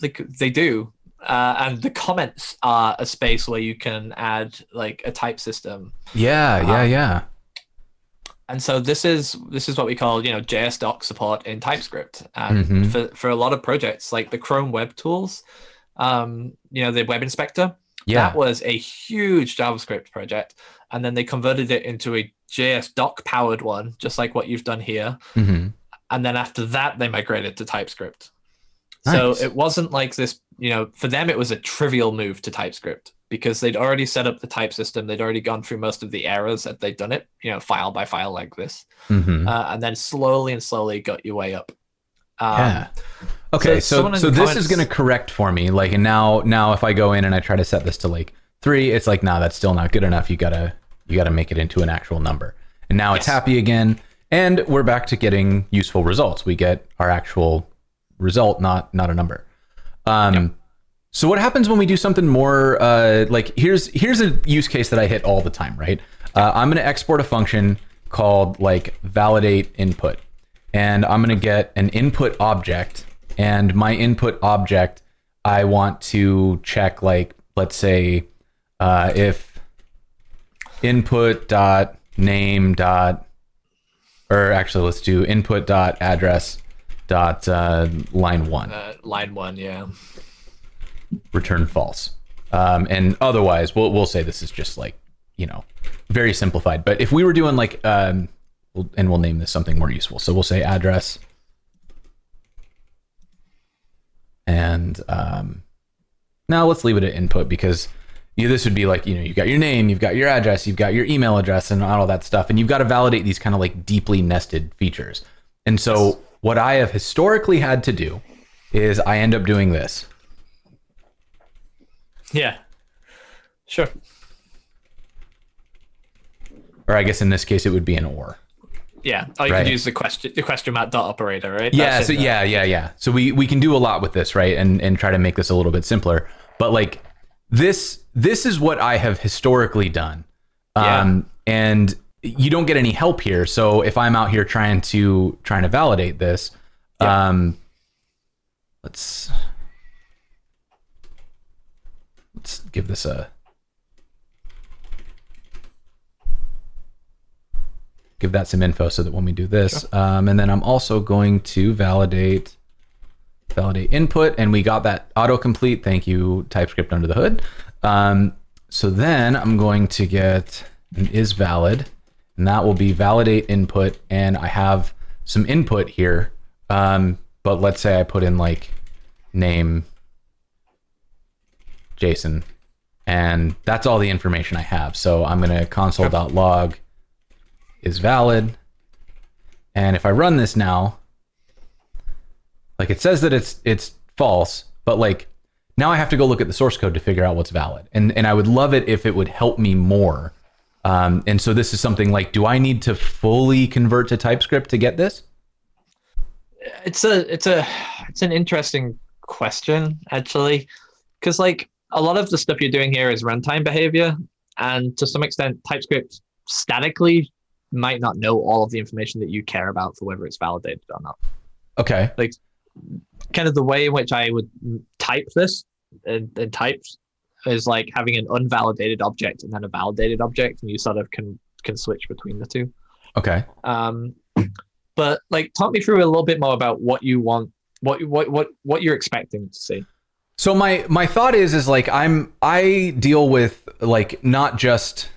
like they do. And the comments are a space where you can add like a type system. Yeah. And so this is what we call, you know, JSDoc support in TypeScript. And for a lot of projects, like the Chrome Web Tools, you know, the Web Inspector, that was a huge JavaScript project. And then they converted it into a JSDoc-powered one, just like what you've done here. And then after that, they migrated to TypeScript. Nice. So it wasn't like this, you know, for them, it was a trivial move to TypeScript because they'd already set up the type system. They'd already gone through most of the errors that they'd done it, you know, file by file like this. And then slowly got your way up. Okay, so this is going to correct for me. Like, and now if I go in and I try to set this to like 3, it's like, nah, that's still not good enough. You gotta make it into an actual number. And now it's happy again, and we're back to getting useful results. We get our actual result, not a number. So what happens when we do something more like here's a use case that I hit all the time, right? I'm going to export a function called like validate input, and I'm going to get an input object, and my input object, I want to check, like, let's say if input dot name dot, or actually let's do input dot address dot line 1. Line 1, yeah. Return false. And otherwise, we'll say this is just like, you know, very simplified. But if we were doing like, and we'll name this something more useful. So we'll say address. And now let's leave it at input because this would be like, you know, you've got your name, you've got your address, you've got your email address and all that stuff. And you've got to validate these kind of like deeply nested features. And so what I have historically had to do is I end up doing this. Yeah, sure. Or I guess in this case it would be an or. Yeah. Oh, you can use the question mark dot operator, right? Yeah. So yeah. So we can do a lot with this, right? And try to make this a little bit simpler. But like this is what I have historically done. And you don't get any help here. So if I'm out here trying to validate this, let's give this give that some info so that when we do this, and then I'm also going to validate input, and we got that autocomplete. Thank you, TypeScript under the hood. So then I'm going to get an is valid, and that will be validate input, and I have some input here. But let's say I put in like name Jason, and that's all the information I have. So I'm going to console.log is valid. And if I run this now, like it says that it's false, but like now I have to go look at the source code to figure out what's valid. And I would love it if it would help me more. And so this is something like, do I need to fully convert to TypeScript to get this? It's an interesting question, actually, because like a lot of the stuff you're doing here is runtime behavior, and to some extent TypeScript statically might not know all of the information that you care about for whether it's validated or not. Okay. Like kind of the way in which I would type this in types is like having an unvalidated object and then a validated object, and you sort of can switch between the two. Okay. But like talk me through a little bit more about what you want, what you're expecting to see. So my thought is like I deal with like not just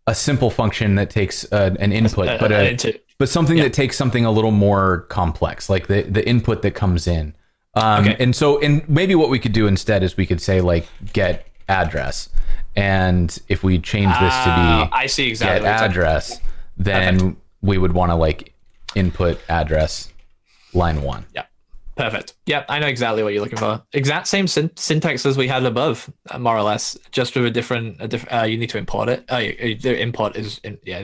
a simple function that takes an input, but something that takes something a little more complex, like the input that comes in. And maybe what we could do instead is we could say like get address, and if we change this to be I see exactly get address, then we would want to like input address line 1. Yeah. Perfect. Yeah, I know exactly what you're looking for. Exact same syntax as we had above, more or less, just with a different. You need to import it. The import is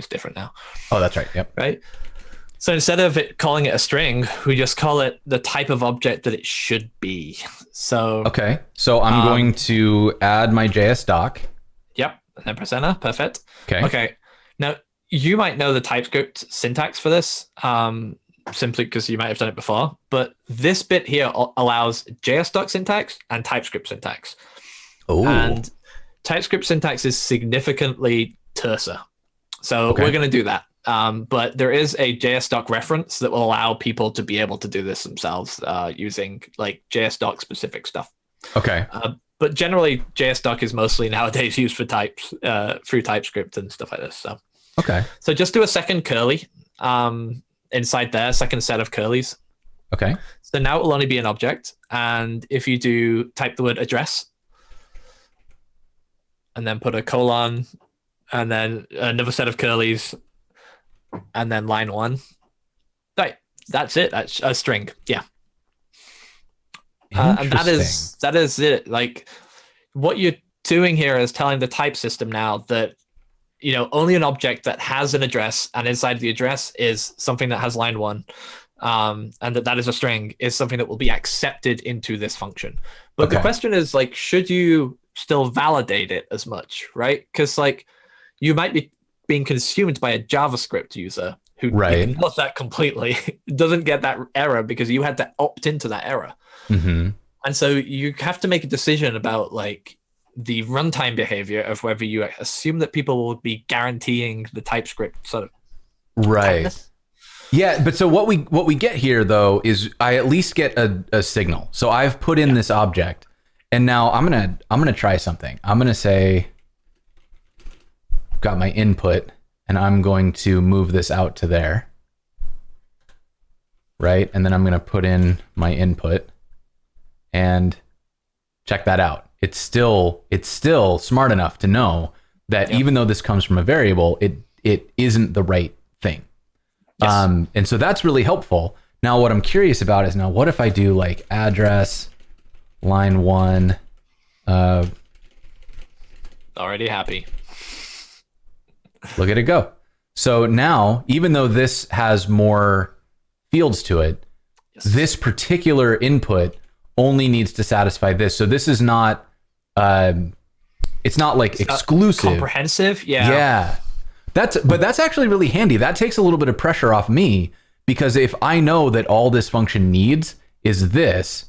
different now. Oh, that's right. Yep. Right. So instead of calling it a string, we just call it the type of object that it should be. So okay. So I'm going to add my JS doc. Yep. And then press enter. Perfect. Okay. Okay. Now you might know the TypeScript syntax for this. Simply because you might have done it before, but this bit here allows JS-doc syntax and TypeScript syntax. Oh. And TypeScript syntax is significantly terser. So we're going to do that. But there is a JS-doc reference that will allow people to be able to do this themselves using like JS-doc specific stuff. Okay. But generally, JS-doc is mostly nowadays used for types through TypeScript and stuff like this. So okay. So just do a second curly. Inside there, second set of curlies. Okay. So now it will only be an object. And if you do type the word address and then put a colon and then another set of curlies and then line 1. Right. That's it. That's a string. Yeah. And that is it. Like what you're doing here is telling the type system now that only an object that has an address and inside the address is something that has line 1, and that is a string, is something that will be accepted into this function. But the question is like, should you still validate it as much, right? Because like you might be being consumed by a JavaScript user who ignores that completely, doesn't get that error because you had to opt into that error. Mm-hmm. And so you have to make a decision about like the runtime behavior of whether you assume that people will be guaranteeing the TypeScript sort of tightness. Yeah, but so what we get here though is I at least get a signal. So I've put in this object, and now I'm gonna try something. I'm gonna say got my input, and I'm going to move this out to there, right? And then I'm gonna put in my input, and check that out. It's still smart enough to know that even though this comes from a variable, it isn't the right thing. Yes. And so that's really helpful. Now what I'm curious about is what if I do like address line 1, already happy. Look at it go. So now, even though this has more fields to it, this particular input only needs to satisfy this. So this is not, it's not like exclusive. Comprehensive. Yeah. Yeah. But that's actually really handy. That takes a little bit of pressure off me, because if I know that all this function needs is this,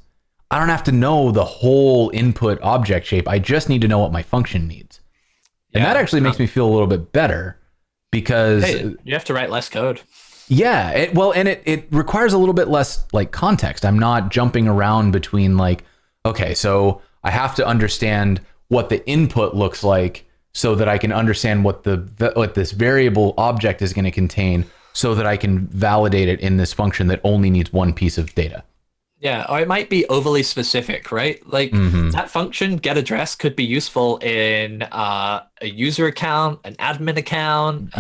I don't have to know the whole input object shape. I just need to know what my function needs. And that actually makes me feel a little bit better, because you have to write less code. Yeah, it requires a little bit less like context. I'm not jumping around between like, okay, so I have to understand what the input looks like so that I can understand what this variable object is going to contain, so that I can validate it in this function that only needs one piece of data. Yeah, or it might be overly specific, right? Like that function get address could be useful in a user account, an admin account,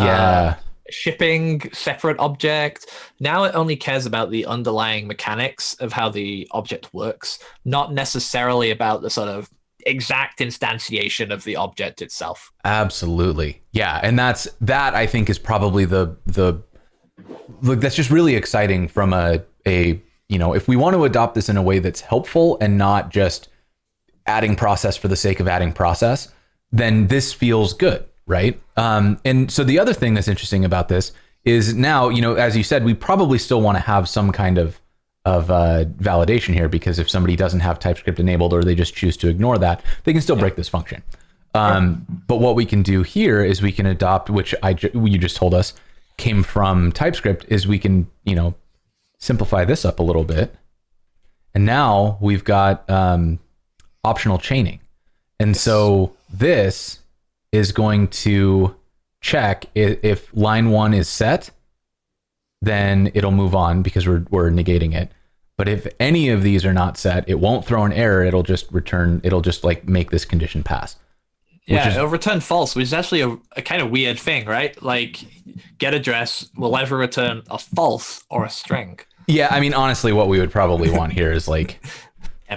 shipping separate object. Now it only cares about the underlying mechanics of how the object works, not necessarily about the sort of exact instantiation of the object itself. Absolutely. Yeah, and that I think is probably the look, that's just really exciting from a if we want to adopt this in a way that's helpful and not just adding process for the sake of adding process, then this feels good, right? And so the other thing that's interesting about this is now, as you said, we probably still want to have some kind of validation here, because if somebody doesn't have TypeScript enabled, or they just choose to ignore that, they can still break this function. But what we can do here is we can adopt, which you just told us came from TypeScript, is we can, simplify this up a little bit. And now we've got optional chaining. And so this is going to check if line 1 is set, then it'll move on because we're negating it. But if any of these are not set, it won't throw an error. It'll just like make this condition pass. Yeah, it'll return false, which is actually a kind of weird thing, right? Like get address will either return a false or a string. Yeah, I mean, honestly, what we would probably want here is like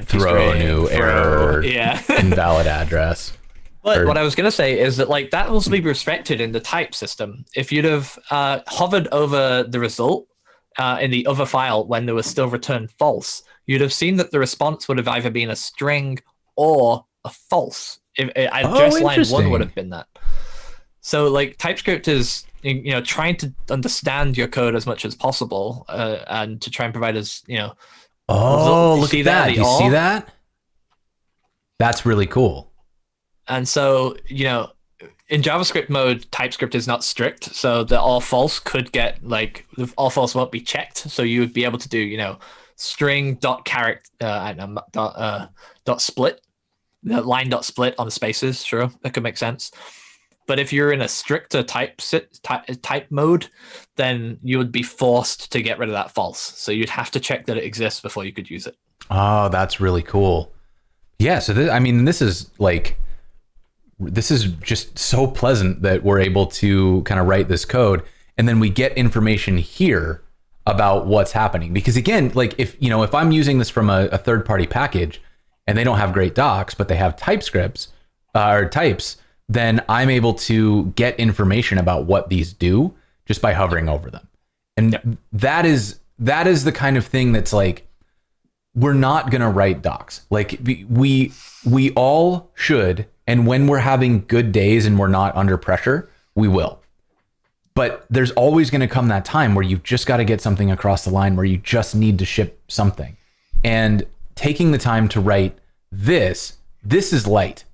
throw a new error, invalid address. But what I was going to say is that like that will be restricted in the type system. If you'd have hovered over the result in the other file when there was still returned false, you'd have seen that the response would have either been a string or a false. If address line 1 would have been that. So like TypeScript is trying to understand your code as much as possible and to try and provide us look at that. Do you see that? That's really cool. And so, in JavaScript mode, TypeScript is not strict. So the all false could get like the all false won't be checked. So you would be able to do, string dot character dot split, line dot split on the spaces. Sure, that could make sense. But if you're in a stricter type mode, then you would be forced to get rid of that false. So you'd have to check that it exists before you could use it. Oh, that's really cool. Yeah. So this is just so pleasant that we're able to kind of write this code, and then we get information here about what's happening. Because again, like if I'm using this from a third-party package and they don't have great docs, but they have TypeScripts or types, then I'm able to get information about what these do just by hovering over them. And that is the kind of thing that's like, we're not going to write docs. Like we all should. And when we're having good days and we're not under pressure, we will. But there's always going to come that time where you've just got to get something across the line, where you just need to ship something. And taking the time to write this is light.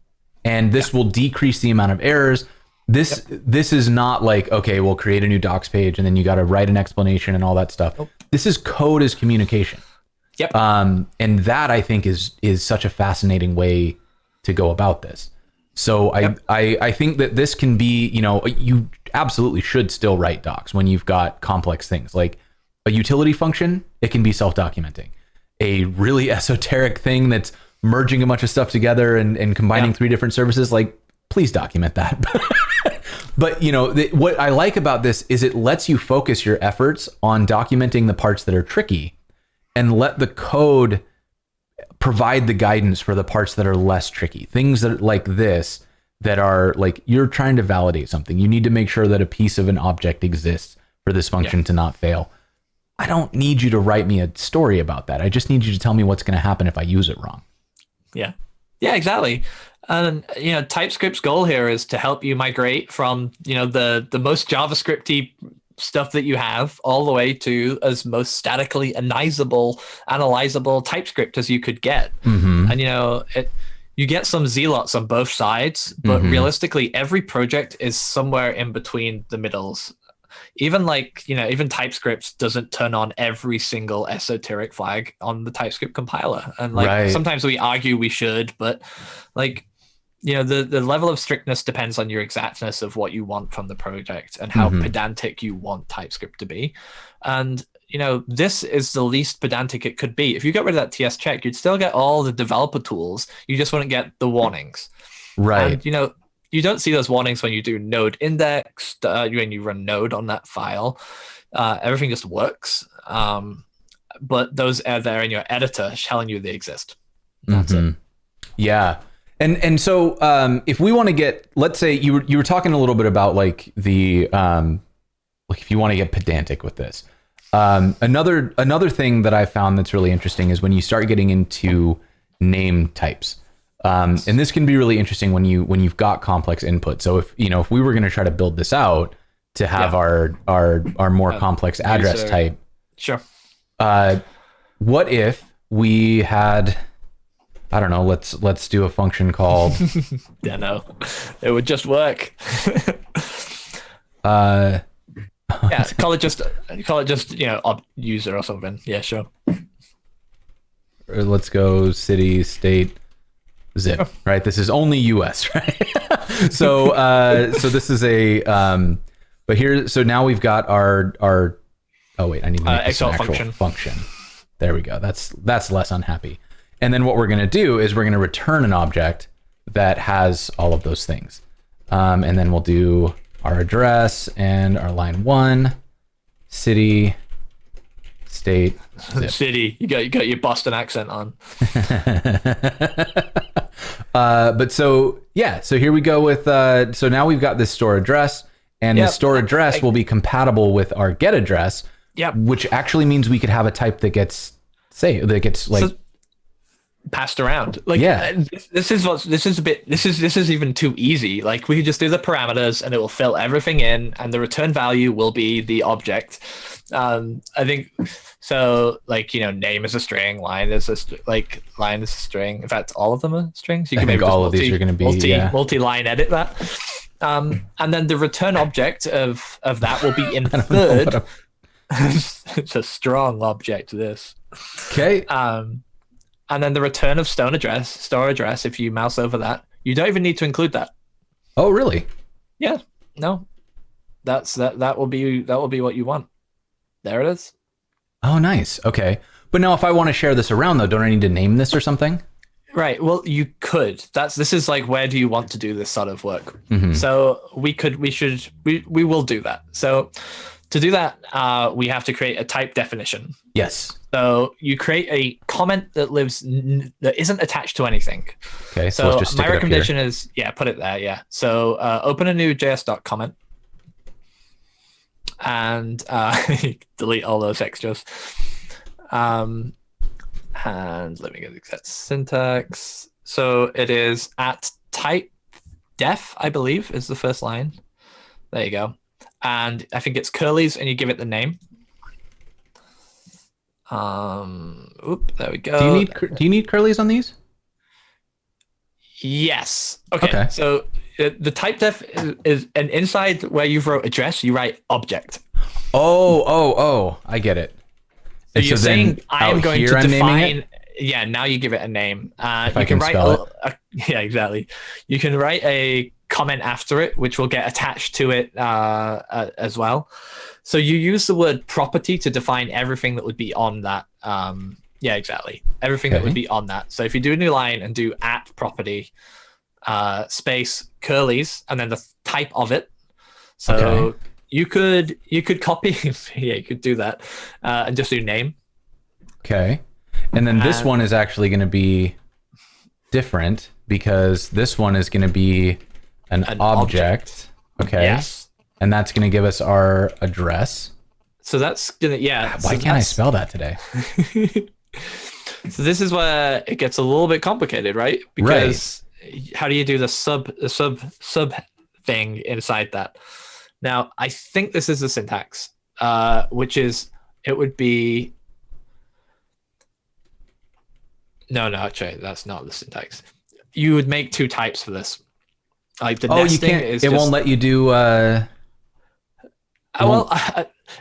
And this will decrease the amount of errors. This is not like, okay, we'll create a new docs page and then you got to write an explanation and all that stuff. Nope. This is code as communication. Yep. And that I think is such a fascinating way to go about this. So I think that this can be, you absolutely should still write docs when you've got complex things. Like a utility function, it can be self-documenting. A really esoteric thing that's merging a bunch of stuff together and combining 3 different services, like, please document that. But what I like about this is it lets you focus your efforts on documenting the parts that are tricky and let the code provide the guidance for the parts that are less tricky. Things that like this, that are like, you're trying to validate something. You need to make sure that a piece of an object exists for this function to not fail. I don't need you to write me a story about that. I just need you to tell me what's going to happen if I use it wrong. Yeah, exactly. And TypeScript's goal here is to help you migrate from the most JavaScripty stuff that you have all the way to as most statically analyzable TypeScript as you could get. Mm-hmm. And you get some zealots on both sides, but realistically every project is somewhere in between the middles. Even even TypeScript doesn't turn on every single esoteric flag on the TypeScript compiler. And sometimes we argue we should, but the level of strictness depends on your exactness of what you want from the project and how pedantic you want TypeScript to be. And, this is the least pedantic it could be. If you get rid of that TS check, you'd still get all the developer tools. You just wouldn't get the warnings. Right. And, you don't see those warnings when you do node index, when you run node on that file. Everything just works. But those are there in your editor telling you they exist. That's it. Yeah. And so if we want to get, let's say you were talking a little bit about like the like if you want to get pedantic with this. Another thing that I found that's really interesting is when you start getting into name types. And this can be really interesting when you've got complex input. So if we were going to try to build this out to have our more complex address type. Sure. What if we had, I don't know, let's do a function called yeah, no. It would just work. Yeah, call it just user or something. Yeah, sure. Or let's go city, state, zip, right? This is only US, right? So this is a, but here, so now we've got our, oh wait, I need to make this an actual function. There we go. That's less unhappy. And then what we're going to do is we're going to return an object that has all of those things. And then we'll do our address and our line 1, city, state, zip. City. You got your Boston accent on. But so here we go with, so now we've got this store address, and the store address will be compatible with our get address, which actually means we could have a type that gets passed around. Like, this is even too easy. Like, we could just do the parameters and it will fill everything in, and the return value will be the object. I think so. Like, name is a string, line is a string. In fact, all of them are strings. You can maybe all of these are going to be multi-line edit that. And then the return object of that will be inferred. It's a strong object. This. Okay. And then the return of store address, if you mouse over that, you don't even need to include that. Oh, really? Yeah. No. That will be what you want. There it is. Oh, nice. Okay. But now if I want to share this around though, don't I need to name this or something? Right. Well, you could. This is like, where do you want to do this sort of work? Mm-hmm. So we will do that. So to do that, we have to create a type definition. Yes. So you create a comment that isn't attached to anything. Okay. So let's just stick my recommendation it up here. is, put it there. Yeah. So open a new JS doc comment and delete all those extras. And let me get the exact syntax. So it is at type def, I believe, is the first line. There you go. And I think it's curlies, and you give it the name. There we go. Do you need curlies on these? Yes. Okay. So the type def is and inside where you've wrote address, you write object. Oh, I get it. So you're saying I'm going to define. Yeah. Now you give it a name. You can write. Exactly. You can write a comment after it, which will get attached to it as well. So you use the word property to define everything that would be on that. Exactly. Everything that would be on that. So if you do a new line and do at property space curlies and then the type of it. So you could copy. You could do that and just do name. Okay. And then this one is actually going to be different because this one is going to be an object. Okay. Yes. And that's going to give us our address. So that's going to, Why can't I spell that today? So this is where it gets a little bit complicated, right? Because how do you do the sub thing inside that? Now, I think this is the syntax, which is, it would be, no, actually, that's not the syntax. You would make two types for this. Like the nesting is it won't let you do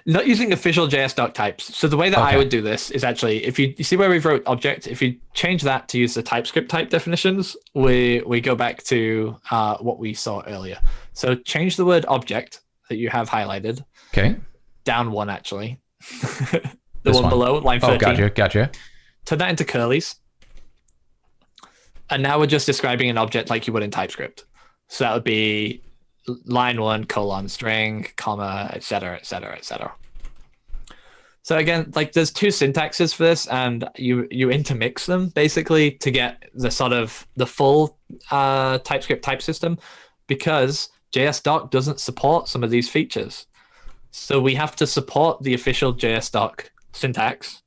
not using official JS doc types. So the way that I would do this is actually, if you see where we've wrote object, if you change that to use the TypeScript type definitions, we go back to what we saw earlier. So change the word object that you have highlighted. Okay. Down one, actually. The one below, line 13. Oh, gotcha. Turn that into curlies. And now we're just describing an object like you would in TypeScript. So that would be line 1, colon, string, comma, etc., etc., etc. So again, like there's two syntaxes for this, and you intermix them basically to get the sort of the full TypeScript type system, because JSDoc doesn't support some of these features. So we have to support the official JSDoc syntax.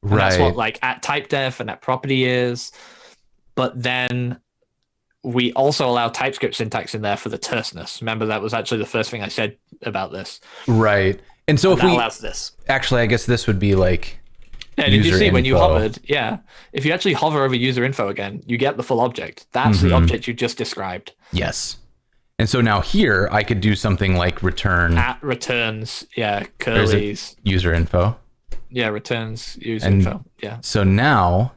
And that's what like at type def and at property is. But then we also allow TypeScript syntax in there for the terseness. Remember, that was actually the first thing I said about this. Right. And so if we allows this. Actually, I guess this would be like did you see when you hovered? Yeah. If you actually hover over user info again, you get the full object. That's the object you just described. Yes. And so now here I could do something like return at returns, curlies. User info. Yeah, returns user info. Yeah. So now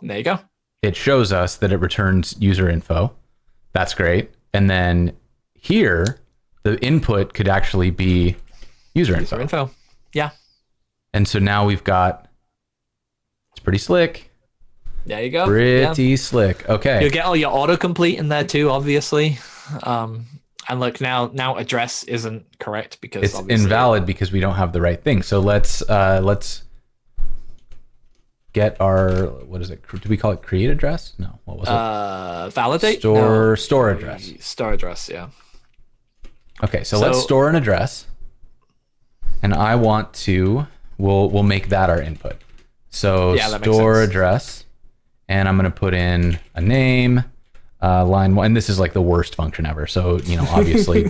there you go. it shows us that it returns user info. That's great. And then here, the input could actually be user info. Yeah. And so now we've got, it's pretty slick. There you go. Pretty slick. Okay. You'll get all your autocomplete in there too, obviously. And look, now address isn't correct because it's invalid because we don't have the right thing. So let's get our, what is it? Do we call it create address? No. What was it? Validate? Store address. Store address, yeah. Okay, so let's store an address. And I want to, we'll make that our input. So store address. And I'm going to put in a name, line 1. And this is like the worst function ever. So, obviously,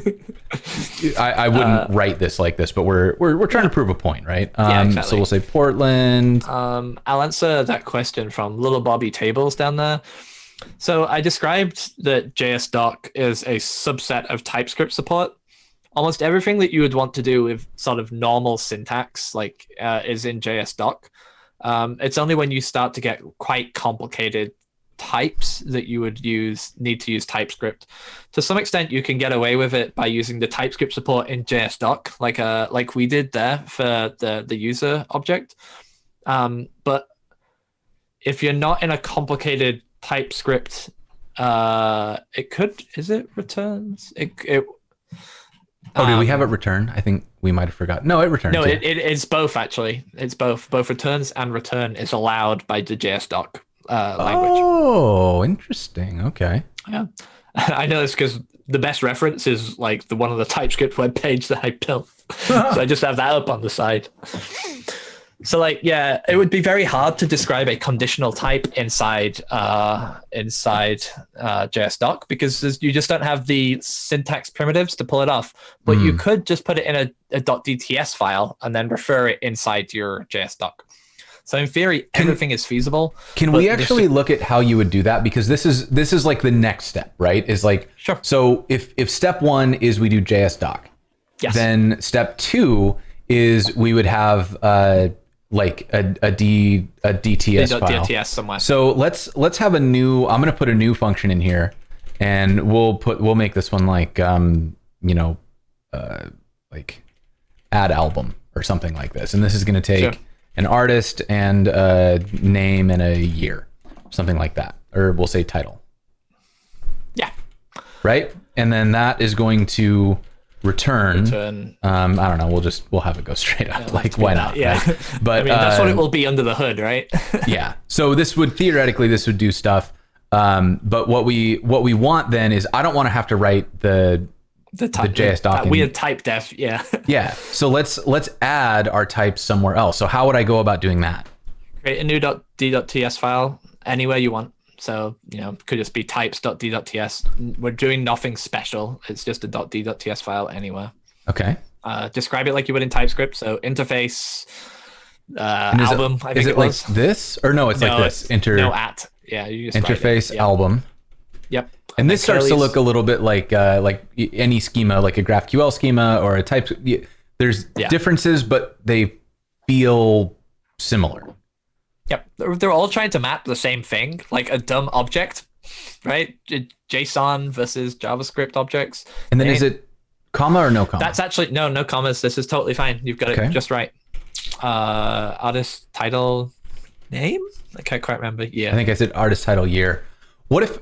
I wouldn't write this like this, but we're trying to prove a point, right? Exactly. So we'll say Portland. I'll answer that question from Little Bobby Tables down there. So I described that JSDoc is a subset of TypeScript support. Almost everything that you would want to do with sort of normal syntax, is in JSDoc. It's only when you start to get quite complicated types that you would need to use TypeScript. To some extent, you can get away with it by using the TypeScript support in JSDoc, like we did there for the user object. But if you're not in a complicated TypeScript, is it returns? Oh, did we have it return? I think we might have forgotten. No, it returns. No, it's both, actually. It's both. Both returns and return is allowed by the JSDoc language. Oh, interesting. Okay. Yeah. I know this because the best reference is one of the TypeScript web page that I built. So I just have that up on the side. So it would be very hard to describe a conditional type inside JSDoc because you just don't have the syntax primitives to pull it off. But you could just put it in a .dts file and then refer it inside your JSDoc. So in theory, everything is feasible. Can we actually look at how you would do that? Because this is like the next step, right? Sure. So if step 1 is we do JSDoc, yes. Then step 2 is we would have a DTS file. DTS somewhere. So let's have I'm going to put a new function in here, and we'll make this one add album or something like this. And this is going to take an artist and a name and a year, something like that. Or we'll say title. Yeah. Right? And then that is going to return. I don't know. We'll have it go straight up. Why not? Yeah. Right? But that's what it will be under the hood, right? Yeah. So this would do stuff. But what we want then is I don't want to have to write the JSDoc. Weird type def. Yeah. Yeah. So let's add our types somewhere else. So how would I go about doing that? Create a new .d.ts file anywhere you want. So, it could just be types.d.ts. We're doing nothing special. It's just a .d.ts file anywhere. Okay. Describe it like you would in TypeScript. So interface, album, I think it was. Like this? Or no, it's like this. You just interface album. Yep. And this starts to look a little bit like any schema, like a GraphQL schema or a type. There's differences, but they feel similar. Yep, they're all trying to map the same thing, like a dumb object, right? JSON versus JavaScript objects. And then is it comma or no comma? That's actually no commas. This is totally fine. You've got it just right. Artist title name? I can't quite remember. Yeah, I think I said artist title year.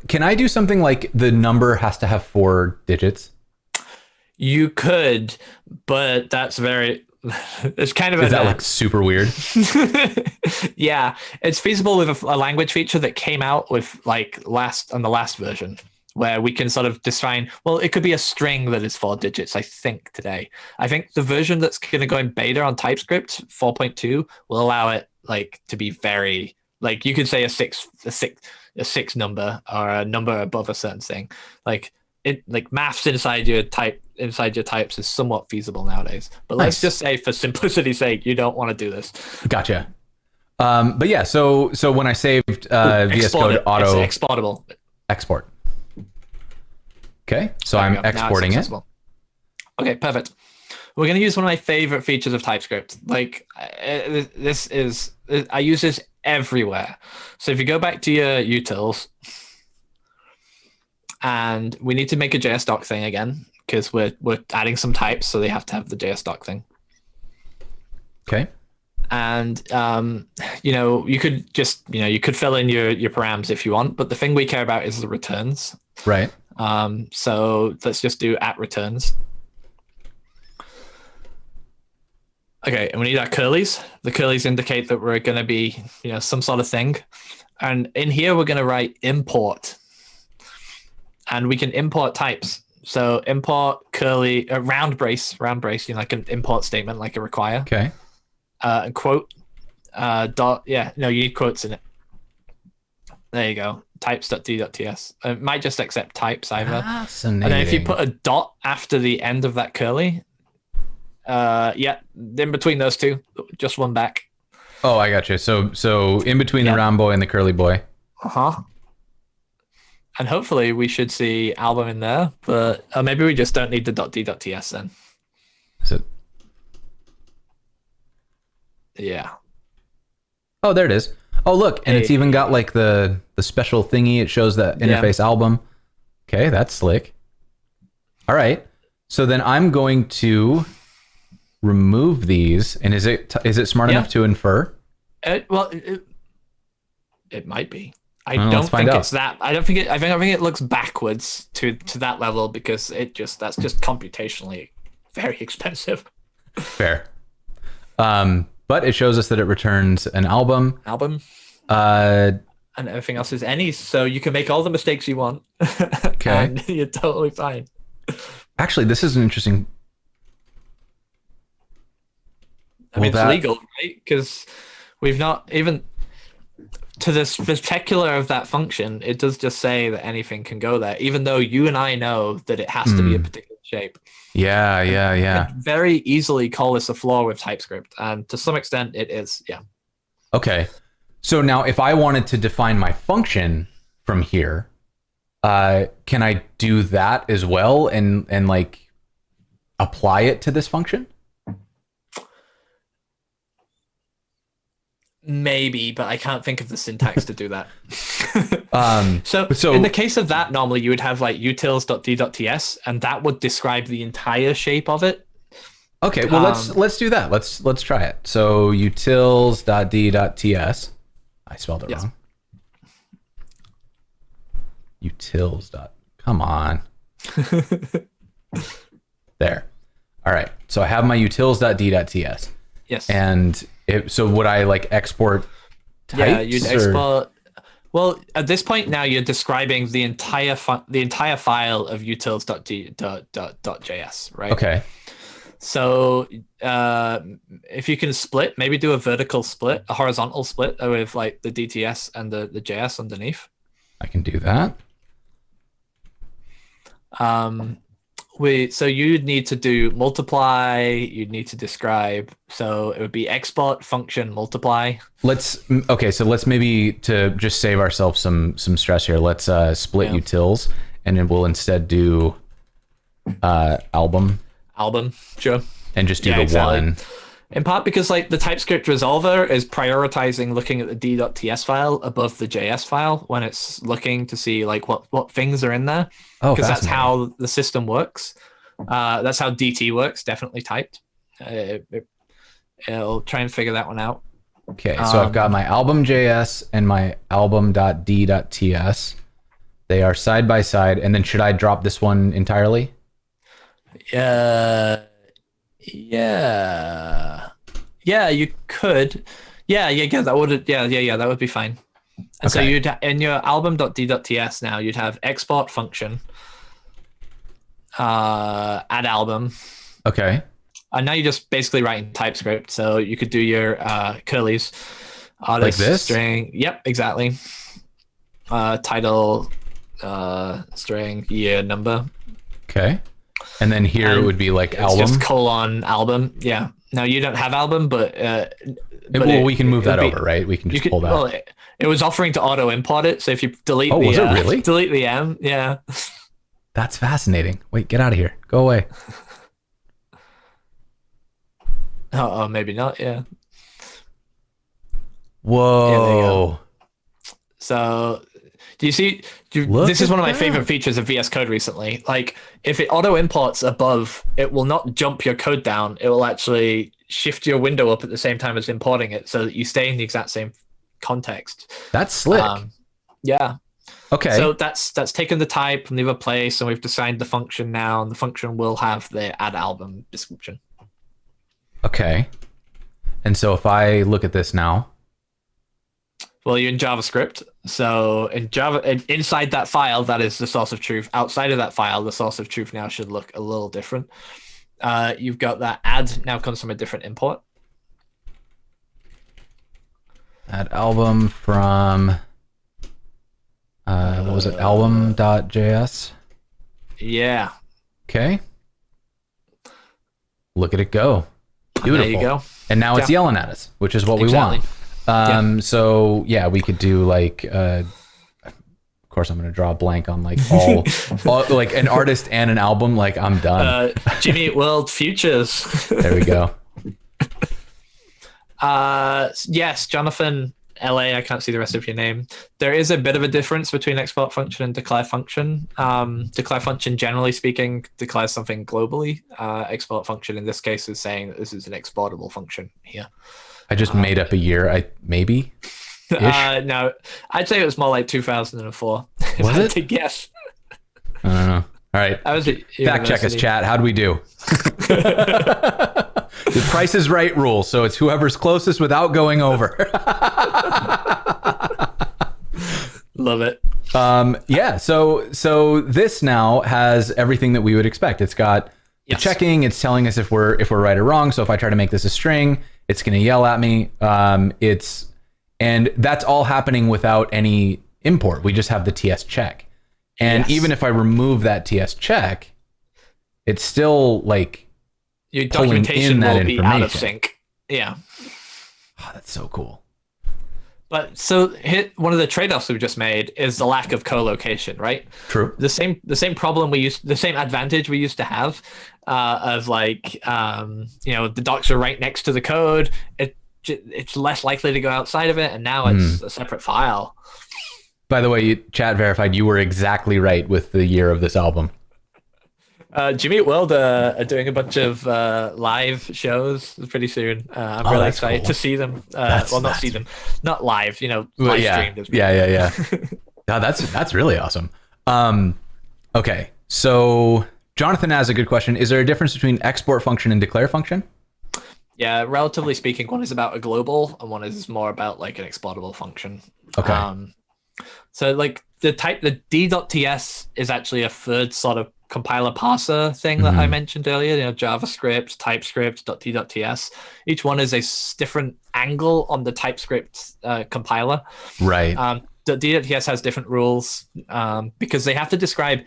Can I do something like the number has to have 4 digits? You could, but that's it's kind of is that super weird? Yeah, it's feasible with a language feature that came out with on the last version, where we can sort of define, it could be a string that is 4 digits, I think today. I think the version that's going to go in beta on TypeScript 4.2 will allow it to be very, you could say a six number or a number above a certain thing. Maths inside your types is somewhat feasible nowadays. But let's just say, for simplicity's sake, you don't want to do this. Gotcha. But yeah, so when I saved VS Code auto exportable. Export. Okay, so I'm exporting it. Okay, perfect. we're going to use one of my favorite features of TypeScript. Like I use this everywhere. So if you go back to your utils, and we need to make a JS doc thing again because we're adding some types, so they have to have the JS doc thing. Okay. And you could just you could fill in your params if you want, but the thing we care about is the returns. Right. So let's just do @returns. Okay, and we need our curlies. The curlies indicate that we're going to be some sort of thing, and in here we're going to write import, and we can import types. So import curly round brace, like an import statement, like a require. Okay. And quote dot. Yeah, no, you need quotes in it. There you go. Types.d.ts. It might just accept types either. Fascinating. And then if you put a dot after the end of that curly, in between those two, just one back. Oh, I got you. So in between the round boy and the curly boy. And hopefully we should see album in there, but maybe we just don't need the .d.ts then. Is it? Yeah. Oh, there it is. Oh, look, and it's even got like the special thingy. It shows that interface album. Okay, that's slick. All right. So then I'm going to remove these. And is it smart enough to infer? It might be. I don't think it's that. I think it looks backwards to that level because that's just computationally very expensive. Fair. But it shows us that it returns an album. And everything else is any, so you can make all the mistakes you want. Okay. And you're totally fine. Actually, this is an interesting. I mean, it's legal, right? Because we've not even to this particular of that function. It does just say that anything can go there, even though you and I know that it has to be a particular shape. Yeah. Could very easily call this a flaw with TypeScript, and to some extent, it is. Yeah. Okay. So now, if I wanted to define my function from here, can I do that as well and like apply it to this function? Maybe, but I can't think of the syntax to do that. So in the case of that, normally you would have like utils.d.ts, and that would describe the entire shape of it. Okay, well let's do that. Let's try it. So utils.d.ts. I spelled it wrong. Utils. Come on. There. All right. So I have my utils.d.ts. Yes. And so would I like export types? Yeah, you'd export. Well, at this point now, you're describing the entire file of utils.js, right? Okay. So if you can split, maybe do a vertical split, a horizontal split with like the DTS and the JS underneath. I can do that. So you'd need to do multiply, you'd need to describe. So it would be export function multiply. So let's maybe, to just save ourselves some stress here, let's split utils, and then we'll instead do album, sure, and just do the one. In part because like the TypeScript resolver is prioritizing looking at the d.ts file above the JS file when it's looking to see like what things are in there. Oh, because that's how the system works. That's how DT works, definitely typed. It'll try and figure that one out. Okay, so I've got my album.js and my album.d.ts. They are side by side, and then should I drop this one entirely? Yeah, you could. Yeah, that would. Yeah, that would be fine. And so you'd in your album.d.ts now you'd have export function, add album. Okay. And now you're just basically writing TypeScript, so you could do your curlies, like this string. Yep, exactly. Title, string, year, number. Okay. And then here it would be like album. Just colon album. Yeah. Now you don't have album, but we can move that over, right? We can just pull that. Well, it was offering to auto import it, so if you delete was it really? Delete the M, yeah. That's fascinating. Wait, get out of here. Go away. Oh, maybe not. Yeah. Whoa. Yeah, there you go. So, do you see? Look This is one at of my that. favorite features of VS Code recently. Like, if it auto imports above, it will not jump your code down. It will actually shift your window up at the same time as importing it, so that you stay in the exact same context. That's slick. Yeah. Okay. So that's taken the type from the other place, and we've defined the function now, and the function will have the add album description. Okay. And so if I look at this now, Well, you're in JavaScript. So in Java, inside that file, that is the source of truth. Outside of that file, the source of truth now should look a little different. You've got that add now comes from a different import. add album from, what was it? Album.js. Yeah. Okay. Look at it go. Beautiful. There you go. And now it's yelling at us, which is what we want. So yeah, we could do like, of course I'm going to draw a blank on like all like an artist and an album. Like I'm done. Jimmy Eat World Futures. There we go. Yes, Jonathan LA. I can't see the rest of your name. There is a bit of a difference between export function and declare function. Declare function, generally speaking, declares something globally. Export function in this case is saying that this is an exportable function here. I just made up a year. Maybe. No, I'd say it was more like 2004. Was it? To guess. I don't know. All right. I was at Fact check us, chat. How'd we do? The Price is Right rule. So it's whoever's closest without going over. Love it. Yeah. So this now has everything that we would expect. It's got the checking. It's telling us if we're right or wrong. So if I try to make this a string, it's going to yell at me. And that's all happening without any import. We just have the TS check. And even if I remove that TS check, it's still like your documentation will be out of sync. Yeah. Oh, that's so cool. But so one of the trade-offs we've just made is the lack of co-location, right? True. The same problem the same advantage we used to have of like the docs are right next to the code. It's less likely to go outside of it, and now it's a separate file. By the way, chat verified you were exactly right with the year of this album. Jimmy Eat World are doing a bunch of live shows pretty soon. I'm really excited to see them. See them, not live. Live streamed. Yeah. No, that's really awesome. Okay, so Jonathan has a good question. Is there a difference between export function and declare function? Yeah, relatively speaking, one is about a global and one is more about like an exportable function. Okay. So like the D.TS is actually a third sort of compiler parser thing that I mentioned earlier, JavaScript, TypeScript, .d.ts. Each one is a different angle on the TypeScript compiler. Right. .d.ts has different rules because they have to describe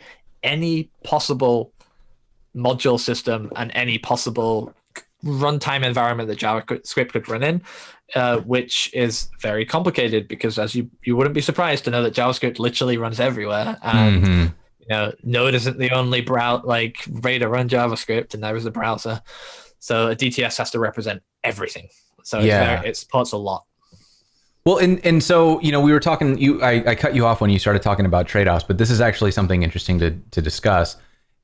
any possible module system and any possible runtime environment that JavaScript could run in, which is very complicated because, as you wouldn't be surprised to know that JavaScript literally runs everywhere, and Node isn't the only way to run JavaScript, and there is a browser. So a DTS has to represent everything. So it supports a lot. Well, and so we were talking. I cut you off when you started talking about trade-offs, but this is actually something interesting to discuss.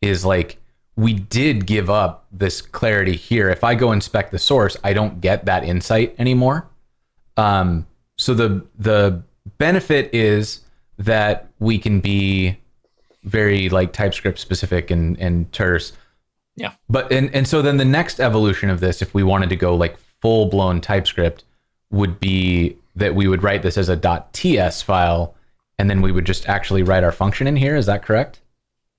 Is like, we did give up this clarity here. If I go inspect the source, I don't get that insight anymore. So the benefit is that we can be very like TypeScript specific and terse. Yeah. But and so then the next evolution of this, if we wanted to go like full blown TypeScript, would be that we would write this as a .ts file, and then we would just actually write our function in here. Is that correct?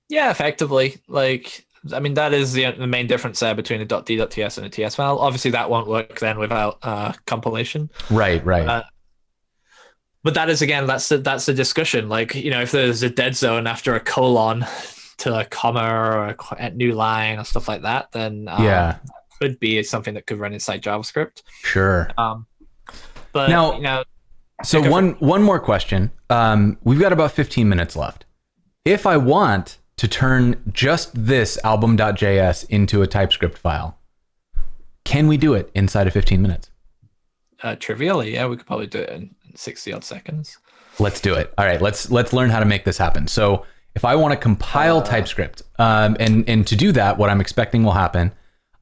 Yeah, effectively. That is the main difference there between a .d.ts and a TS file. Obviously, that won't work then without compilation. Right. But that is, again, that's the discussion. If there's a dead zone after a colon to a comma or a new line or stuff like that, then that could be something that could run inside JavaScript. Sure. But now, so one more question. We've got about 15 minutes left. If I want to turn just this album.js into a TypeScript file, can we do it inside of 15 minutes? Trivially, yeah, we could probably do it in 60 odd seconds. Let's do it. All right, let's learn how to make this happen. So if I want to compile TypeScript, and to do that, what I'm expecting will happen,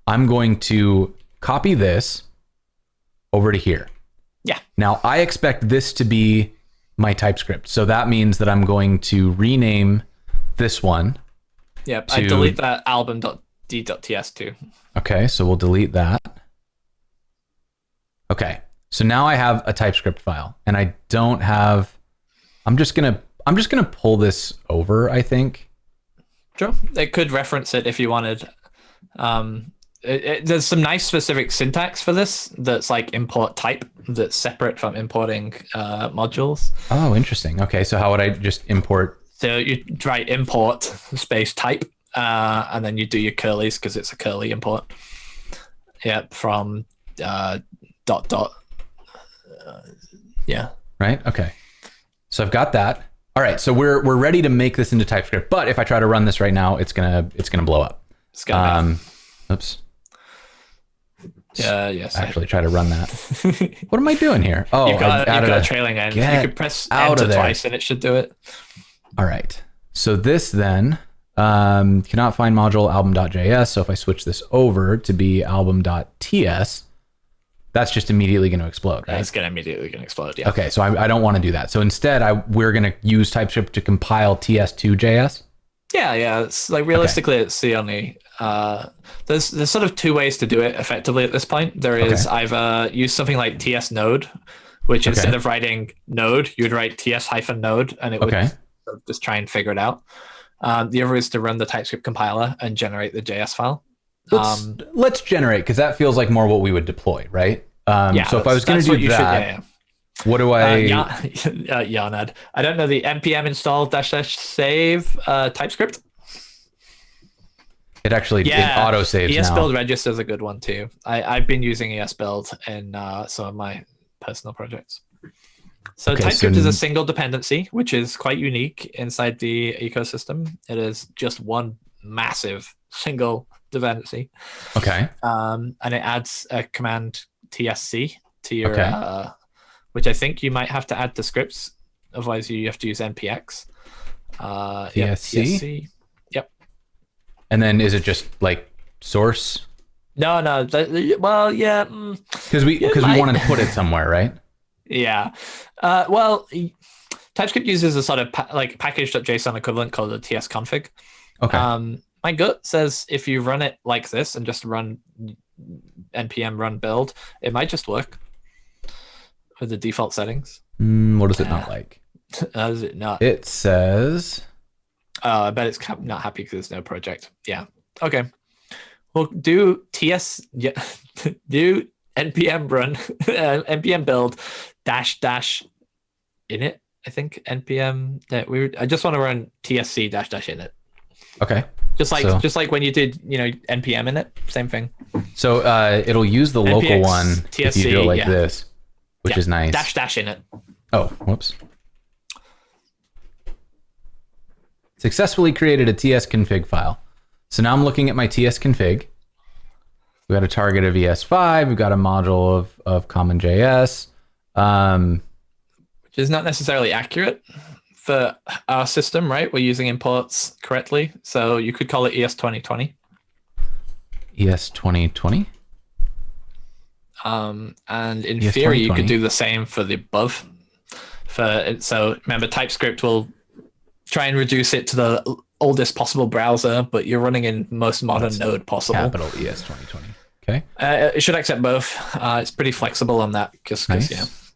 I'm going to copy this over to here. Yeah. Now I expect this to be my TypeScript. So that means that I'm going to rename this one. Yep, I delete that album.d.ts too. Okay, so we'll delete that. Okay, so now I have a TypeScript file, and I don't have. I'm just gonna pull this over, I think. Sure, it could reference it if you wanted. There's some nice specific syntax for this that's like import type that's separate from importing modules. Oh, interesting. Okay, so how would I just import? So you write import space type, and then you do your curlies because it's a curly import. Yep, from dot dot. Yeah. Right. Okay. So I've got that. All right. So we're ready to make this into TypeScript. But if I try to run this right now, it's gonna blow up. It's gonna. Oops. Yes. Actually, try to run that. What am I doing here? Oh, you've got a trailing end. You could press enter twice, and it should do it. All right. So this then cannot find module album.js. So if I switch this over to be album.ts, that's just immediately going to explode, right? It's immediately going to explode, yeah. Okay, so I don't want to do that. So instead, we're going to use TypeScript to compile ts2.js. Yeah. It's like realistically, it's the only. There's sort of two ways to do it effectively at this point. There is either use something like ts node, which instead of writing node, you would write ts-node, and it would sort of just try and figure it out. The other is to run the TypeScript compiler and generate the JS file. Let's generate, because that feels like more what we would deploy, right? So if I was going to do that, what do I... Yarnad. I don't know the npm install -- save TypeScript. It actually it auto saves now. ESBuild register is a good one too. I've been using ESBuild in some of my personal projects. So TypeScript is a single dependency, which is quite unique inside the ecosystem. It is just one massive single dependency. Okay. And it adds a command tsc to your, which I think you might have to add to scripts. Otherwise, you have to use npx. tsc. Yep. And then is it just like source? No. Well, yeah. Because we want to put it somewhere, right? Yeah. Well, TypeScript uses a sort of package.json equivalent called a tsconfig. Okay. My gut says if you run it like this and just run npm run build, it might just work with the default settings. What is it not like? Is it not? It says... I bet it's not happy because there's no project. Yeah. Okay. Well, do do npm run npm build -- init. I think npm. I just want to run tsc -- init. Okay. Just like when you did npm init, same thing. So it'll use the local NPX, one TSC, if you do it like this, which is nice. -- init. Oh, whoops. Successfully created a tsconfig file. So now I'm looking at my tsconfig. We've got a target of ES5. We've got a module of CommonJS. Which is not necessarily accurate for our system, right? We're using imports correctly. So you could call it ES2020. ES2020? And in ES2020. theory, you could do the same for the above. So remember, TypeScript will try and reduce it to the oldest possible browser, but you're running in most modern node possible. Capital ES2020. Okay. It should accept both. It's pretty flexible on that because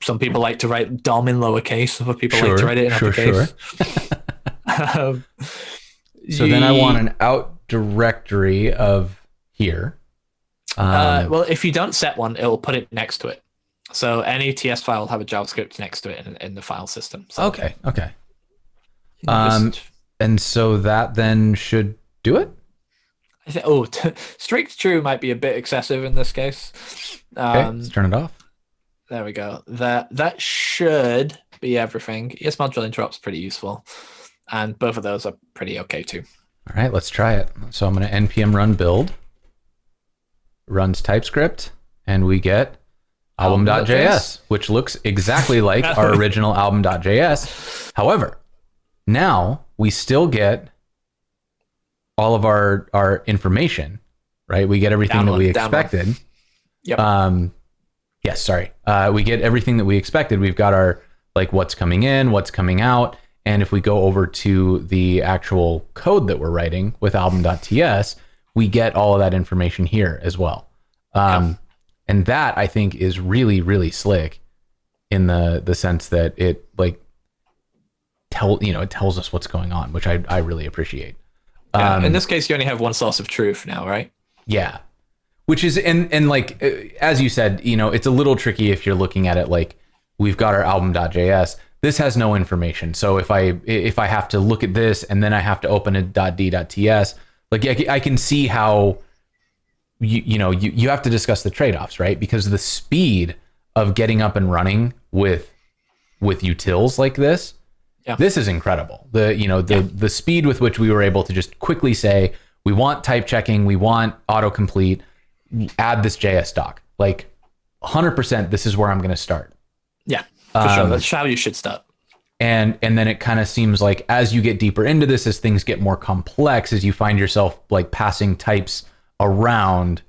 some people like to write DOM in lowercase, other people like to write it in uppercase. So then I want an out directory of here. Well, if you don't set one, it will put it next to it. So any TS file will have a JavaScript next to it in the file system. So okay. And so that then should do it? I think, strict true might be a bit excessive in this case. Okay, let's turn it off. There we go. That should be everything. ES module interrupt's pretty useful. And both of those are pretty okay too. All right, let's try it. So I'm going to npm run build. runs TypeScript, and we get album.js, which looks exactly like our original album.js. However, now we still get all of our information, right? We get everything that we expected. Yep. Yes, sorry. We get everything that we expected. We've got our like what's coming in, what's coming out. And if we go over to the actual code that we're writing with album.ts, we get all of that information here as well. And that I think is really, really slick in the sense that it like it tells us what's going on, which I really appreciate. In this case, you only have one source of truth now, right? Yeah. Which is, and like, as you said, it's a little tricky if you're looking at it like we've got our album.js. This has no information. So if I have to look at this and then I have to open a .d.ts, like I can see how you have to discuss the trade-offs, right? Because the speed of getting up and running with utils like this, this is incredible. The speed with which we were able to just quickly say, we want type checking, we want autocomplete, add this JS doc. Like 100%, this is where I'm going to start. Yeah, for sure. That's how you should start. And then it kind of seems like as you get deeper into this, as things get more complex, as you find yourself like passing types around,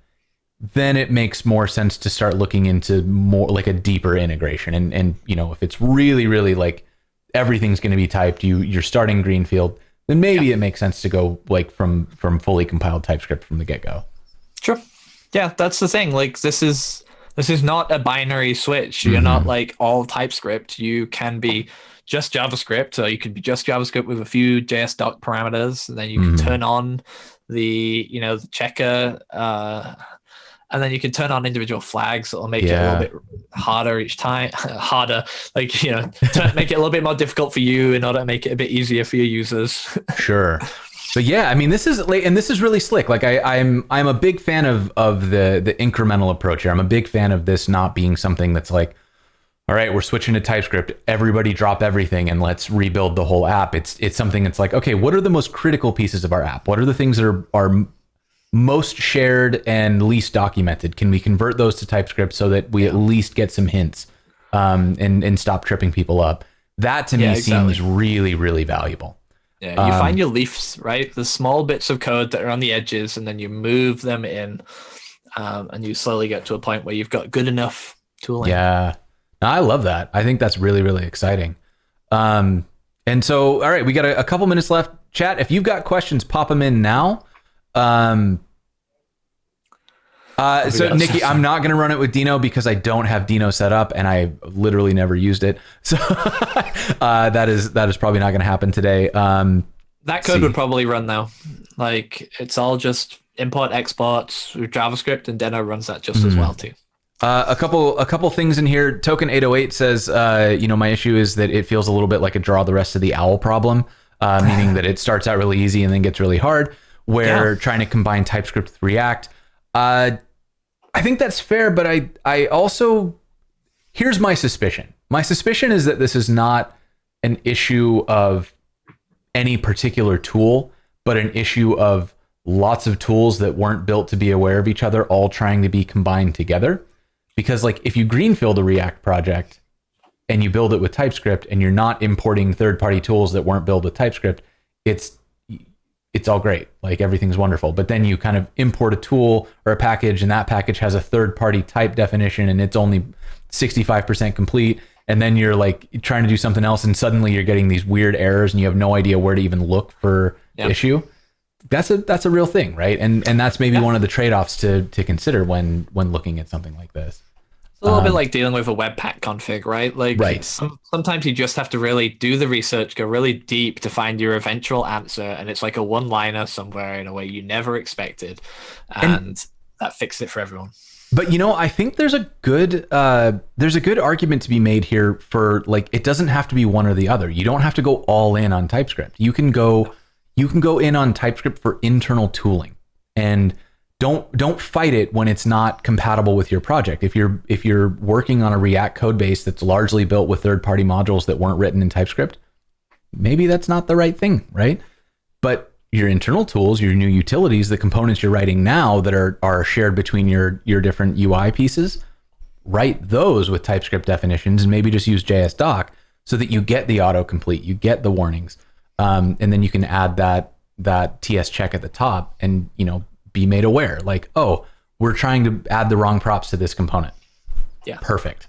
then it makes more sense to start looking into more like a deeper integration. And if it's really, really like everything's going to be typed, you're starting greenfield, then maybe it makes sense to go like from fully compiled TypeScript from the get-go. Sure. Yeah, that's the thing. Like this is not a binary switch. You're not like all TypeScript. You can be just JavaScript, or you could be just JavaScript with a few JS doc parameters, and then you can turn on the the checker, and then you can turn on individual flags that'll make it a little bit harder each time. Make it a little bit more difficult for you in order to make it a bit easier for your users. Sure. But yeah, I mean, this is really slick. Like I'm a big fan of the incremental approach here. I'm a big fan of this not being something that's like, all right, we're switching to TypeScript. Everybody drop everything and let's rebuild the whole app. It's something that's like, okay, what are the most critical pieces of our app? What are the things that are most shared and least documented? Can we convert those to TypeScript so that we at least get some hints and stop tripping people up? That to me seems really, really valuable. Yeah, you find your leaves, right? The small bits of code that are on the edges, and then you move them in, and you slowly get to a point where you've got good enough tooling. Yeah, no, I love that. I think that's really, really exciting. And so, all right, we got a couple minutes left. Chat, if you've got questions, pop them in now. So Nikki, I'm not going to run it with Dino because I don't have Dino set up and I literally never used it. So that is probably not going to happen today. That code would probably run though. Like it's all just import exports with JavaScript, and Dino runs that just as well too. A couple things in here. Token 808 says, my issue is that it feels a little bit like a draw the rest of the owl problem, meaning that it starts out really easy and then gets really hard. Where trying to combine TypeScript with React. I think that's fair, but I also, here's my suspicion. My suspicion is that this is not an issue of any particular tool, but an issue of lots of tools that weren't built to be aware of each other, all trying to be combined together. Because like if you greenfield a React project and you build it with TypeScript and you're not importing third-party tools that weren't built with TypeScript, it's all great. Like everything's wonderful. But then you kind of import a tool or a package, and that package has a third-party type definition and it's only 65% complete. And then you're like trying to do something else and suddenly you're getting these weird errors and you have no idea where to even look for the issue. That's a real thing, right? And that's maybe one of the trade-offs to consider when looking at something like this. It's a little bit like dealing with a Webpack config, right? Like sometimes you just have to really do the research, go really deep to find your eventual answer, and it's like a one-liner somewhere in a way you never expected, and that fixed it for everyone. But I think there's a good argument to be made here for like it doesn't have to be one or the other. You don't have to go all in on TypeScript. You can go in on TypeScript for internal tooling, and don't fight it when it's not compatible with your project. If you're working on a React code base that's largely built with third-party modules that weren't written in TypeScript, maybe that's not the right thing, right? But your internal tools, your new utilities, the components you're writing now that are shared between your different UI pieces, write those with TypeScript definitions and maybe just use JSDoc so that you get the autocomplete, you get the warnings. And then you can add that TS check at the top and, be made aware like, oh, we're trying to add the wrong props to this component. Yeah. Perfect.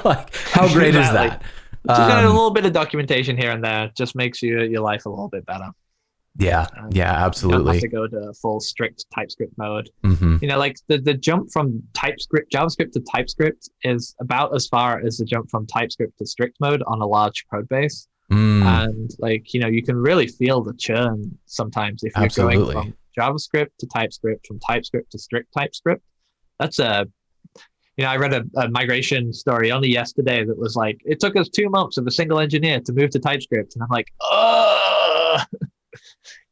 Like, how great is that? Just a little bit of documentation here and there just makes your life a little bit better. Yeah, absolutely. You don't have to go to full strict TypeScript mode. Mm-hmm. Like the jump from JavaScript to TypeScript is about as far as the jump from TypeScript to strict mode on a large code base. And you can really feel the churn sometimes if you're going from JavaScript to TypeScript, from TypeScript to strict TypeScript. That's I read a migration story only yesterday that was like, it took us 2 months of a single engineer to move to TypeScript. And I'm like, oh,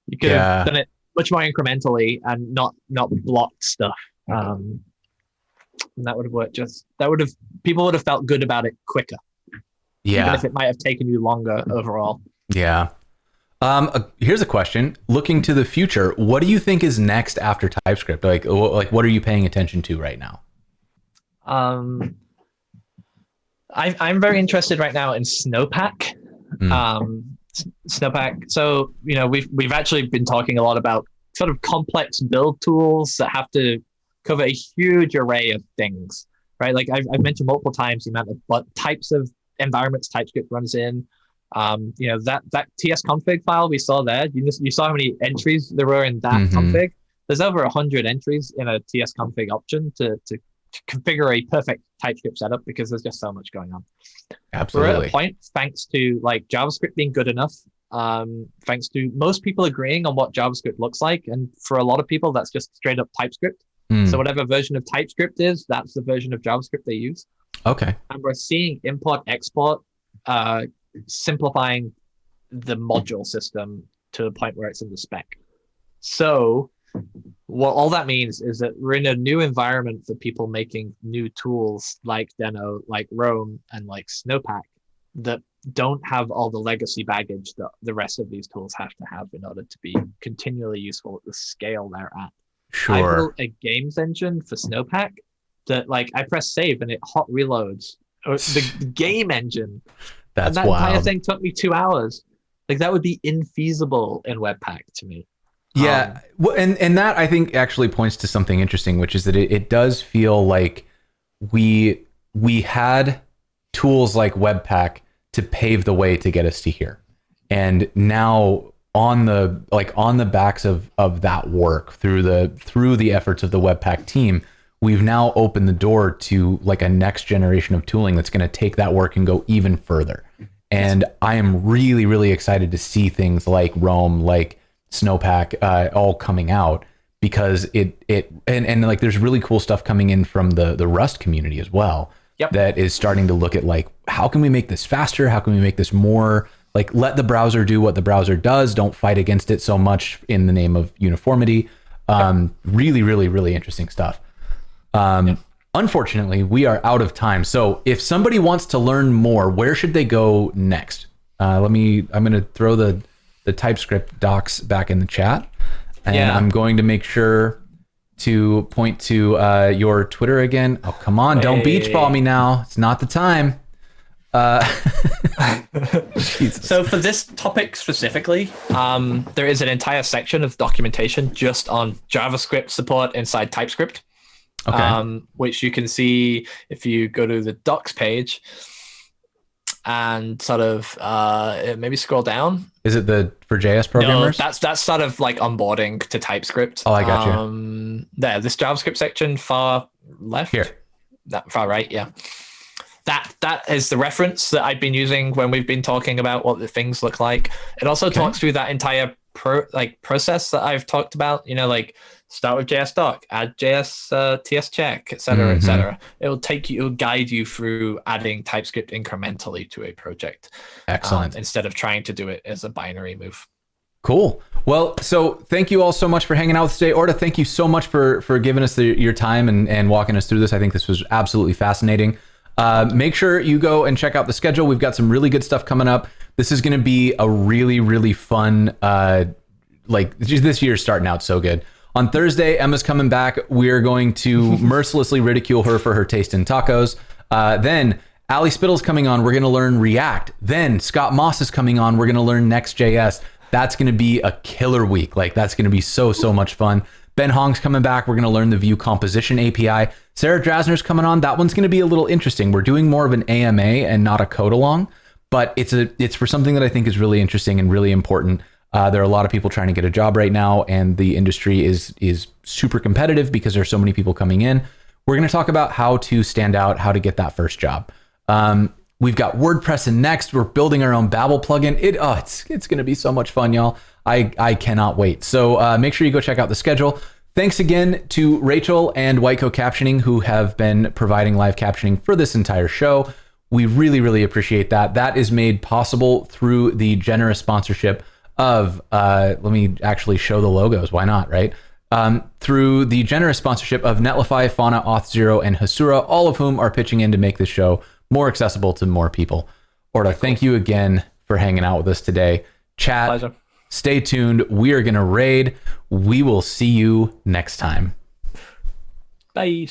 you could have done it much more incrementally and not blocked stuff. And that would have worked people would have felt good about it quicker. Yeah. Even if it might have taken you longer overall. Yeah. Here's a question. Looking to the future, what do you think is next after TypeScript? Like what are you paying attention to right now? I'm very interested right now in Snowpack. Snowpack. So, we've actually been talking a lot about sort of complex build tools that have to cover a huge array of things, right? Like I've mentioned multiple times the amount of types of environments TypeScript runs in. That TS config file we saw there, you saw how many entries there were in that config. There's over 100 entries in a TS config option to configure a perfect TypeScript setup because there's just so much going on. Absolutely. We're at a point, thanks to like JavaScript being good enough, thanks to most people agreeing on what JavaScript looks like, and for a lot of people, that's just straight up TypeScript. So whatever version of TypeScript is, that's the version of JavaScript they use. Okay. And we're seeing import-export simplifying the module system to a point where it's in the spec. So what all that means is that we're in a new environment for people making new tools like Deno, like Roam, and like Snowpack that don't have all the legacy baggage that the rest of these tools have to have in order to be continually useful at the scale they're at. Sure. I built a games engine for Snowpack that like I press save and it hot reloads. Or the game engine. That's and that wild. Entire thing took me 2 hours. Like that would be infeasible in Webpack to me. Yeah, well, and that I think actually points to something interesting, which is that it does feel like we had tools like Webpack to pave the way to get us to here, and now on the backs of that work through the efforts of the Webpack team, we've now opened the door to like a next generation of tooling that's going to take that work and go even further. And I am really, really excited to see things like Roam, like Snowpack, all coming out, because and like there's really cool stuff coming in from the Rust community as well. Yep. That is starting to look at like, how can we make this faster? How can we make this more like, let the browser do what the browser does. Don't fight against it so much in the name of uniformity. Really, really, really interesting stuff. Unfortunately, we are out of time. So if somebody wants to learn more, where should they go next? I'm going to throw the TypeScript docs back in the chat, and I'm going to make sure to point to your Twitter again. Oh, come on. Don't beach ball me now. It's not the time. So for this topic specifically, there is an entire section of documentation just on JavaScript support inside TypeScript. Okay. Which you can see if you go to the docs page and sort of maybe scroll down. Is it for JS programmers? No, that's sort of like onboarding to TypeScript. Oh, I got you. There, this JavaScript section far left. Here. That far right, yeah. That is the reference that I've been using when we've been talking about what the things look like. It also talks through that entire process that I've talked about, like start with JSDoc, add JS TS check, et cetera, et cetera. It'll guide you through adding TypeScript incrementally to a project. Excellent. Instead of trying to do it as a binary move. Cool. Well, so thank you all so much for hanging out with us today. Orta, thank you so much for giving us your time and walking us through this. I think this was absolutely fascinating. Make sure you go and check out the schedule. We've got some really good stuff coming up. This is going to be a really, really fun like this year's starting out so good. On Thursday, Emma's coming back. We're going to mercilessly ridicule her for her taste in tacos. Then Ali Spittle's coming on. We're going to learn React. Then Scott Moss is coming on. We're going to learn Next.js. That's going to be a killer week. Like that's going to be so much fun. Ben Hong's coming back. We're going to learn the Vue composition API. Sarah Drasner's coming on. That one's going to be a little interesting. We're doing more of an AMA and not a code along, but it's for something that I think is really interesting and really important. There are a lot of people trying to get a job right now, and the industry is super competitive because there's so many people coming in. We're going to talk about how to stand out, how to get that first job. We've got WordPress and Next. We're building our own Babel plugin. It's going to be so much fun, y'all. I cannot wait. So make sure you go check out the schedule. Thanks again to Rachel and Whitecoat Captioning, who have been providing live captioning for this entire show. We really, really appreciate that. That is made possible through the generous sponsorship of, let me actually show the logos. Why not, right? Through the generous sponsorship of Netlify, Fauna, Auth0, and Hasura, all of whom are pitching in to make this show more accessible to more people. Orta, thank you again for hanging out with us today. Chat, Pleasure. Stay tuned. We are going to raid. We will see you next time. Bye.